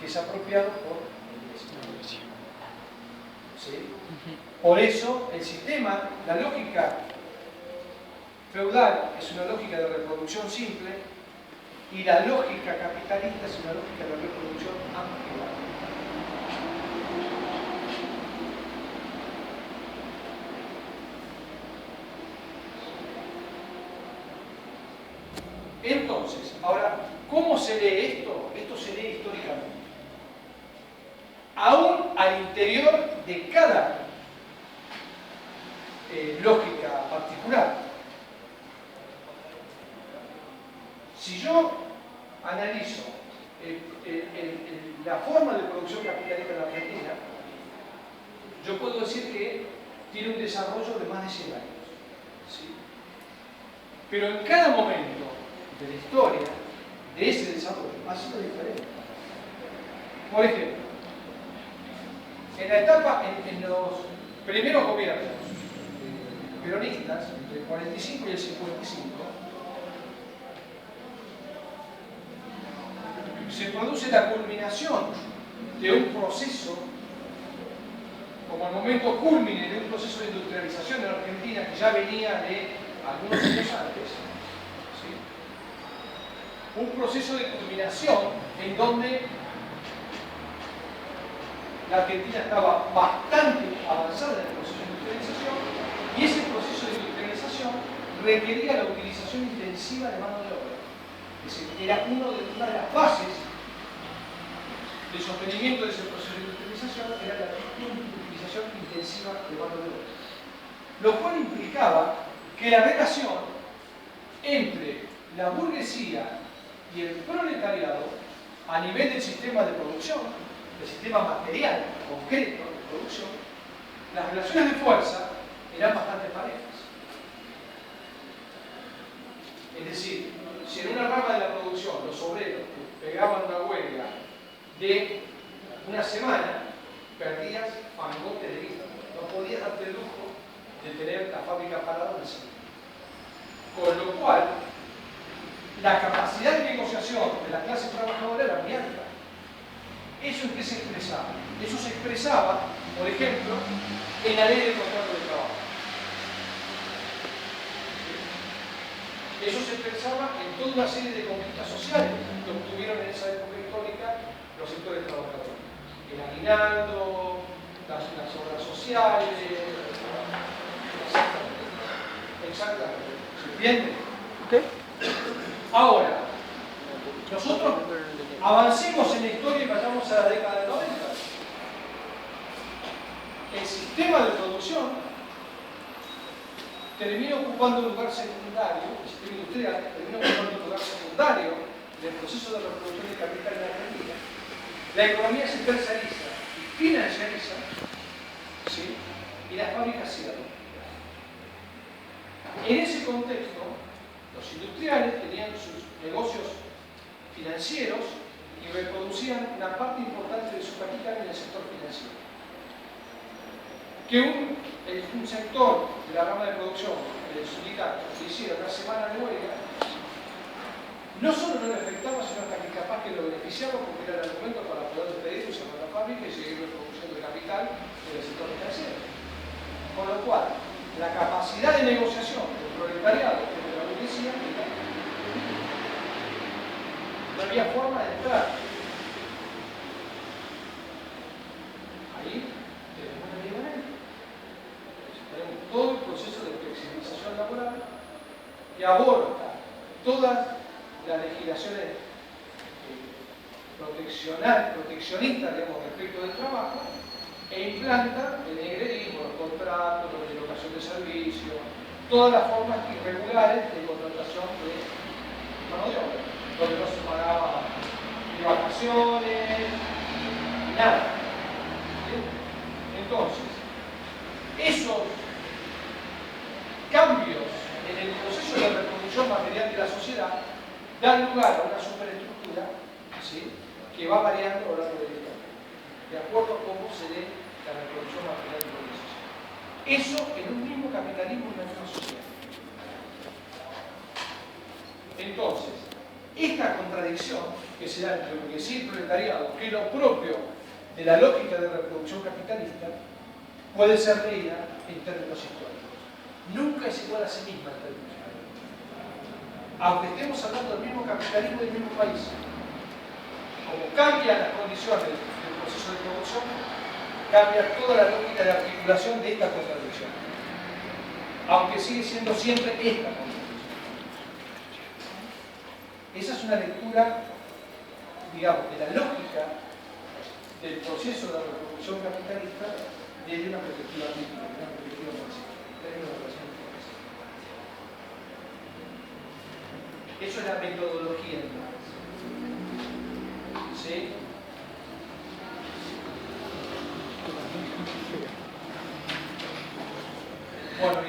que es apropiado por la Iglesia. ¿Sí? Por eso el sistema, la lógica feudal es una lógica de reproducción simple y la lógica capitalista es una lógica de reproducción amplia. Entonces, ahora, ¿cómo se lee esto? Esto se lee históricamente. aún al interior de cada lógica particular. Si yo analizo la forma de producción capitalista en la Argentina, yo puedo decir que tiene un desarrollo de más de 100 años. ¿Sí? Pero en cada momento de la historia de ese desarrollo ha sido diferente. Por ejemplo, en la etapa, en los primeros gobiernos peronistas, entre el 45 y el 55, se produce la culminación de un proceso, como el momento culmine de un proceso de industrialización en la Argentina que ya venía de algunos años antes, ¿sí? Un proceso de culminación en donde la Argentina estaba bastante avanzada en el proceso de industrialización y ese proceso de industrialización requería la utilización intensiva de mano de obra. Es decir, era una de las bases de sostenimiento de ese proceso de industrialización, era la utilización intensiva de mano de obra. Lo cual implicaba que la relación entre la burguesía y el proletariado a nivel del sistema de producción, del sistema material, concreto de producción, las relaciones de fuerza eran bastante parejas. Es decir, si en una rama de la producción los obreros pegaban una huelga de una semana, perdías fangotes de vida. No podías darte el lujo de tener la fábrica parada una semana. Con lo cual, la capacidad de negociación de la clase trabajadora era muy alta. ¿Eso en qué se expresaba? Eso se expresaba, por ejemplo, en la ley de contrato de trabajo. Eso se expresaba en toda una serie de conquistas sociales que obtuvieron en esa época histórica los sectores trabajadores. El aguinaldo, las obras sociales, exactamente. ¿Se entiende? ¿Qué? Ahora, nosotros avancemos en la historia y vayamos a la década de 90. El sistema de producción termina ocupando un lugar secundario, el sistema industrial termina ocupando un lugar secundario en el proceso de reproducción de capital en la Argentina. La economía se terceriza y financiariza, ¿sí? Y las fábricas cierran. En ese contexto, los industriales tenían sus negocios financieros y reproducían una parte importante de su capital en el sector financiero. Que un sector de la rama de producción del sindicato que hiciera una semana de huelga, no solo no le afectaba, sino hasta que capaz que lo beneficiaba porque era el argumento para poder despedir, cerrar la fábrica y seguir reproduciendo el capital del sector financiero. Con lo cual, la capacidad de negociación del proletariado y de la burguesía no había forma de entrar. Ahí tenemos una diferencia. Tenemos todo el proceso de flexibilización laboral que aborda todas las legislaciones proteccionistas, digamos, respecto del trabajo e implanta el negrerismo, los contratos, la dislocación de servicios, todas las formas irregulares de contratación de mano de obra, donde no se pagaba ni vacaciones, ni nada. ¿Sí? Entonces, esos cambios en el proceso de reproducción material de la sociedad dan lugar a una superestructura, ¿sí?, que va variando a lo largo de la historia, de acuerdo a cómo se dé la reproducción material de la sociedad. Eso en un mismo capitalismo y en una misma sociedad. Entonces, esta contradicción que se da entre burguesía y proletariado, que es lo propio de la lógica de reproducción capitalista, puede ser leída en términos históricos. Nunca es igual a sí misma en términos históricos. Aunque estemos hablando del mismo capitalismo y del mismo país. Como cambian las condiciones del proceso de producción, cambia toda la lógica de articulación de esta contradicción. Aunque sigue siendo siempre esta contradicción. Esa es una lectura, digamos, de la lógica del proceso de la reproducción capitalista desde una perspectiva crítica, desde una perspectiva marxista, en términos de relación de fuerzas. Eso es la metodología de Marx. ¿Sí? Bueno,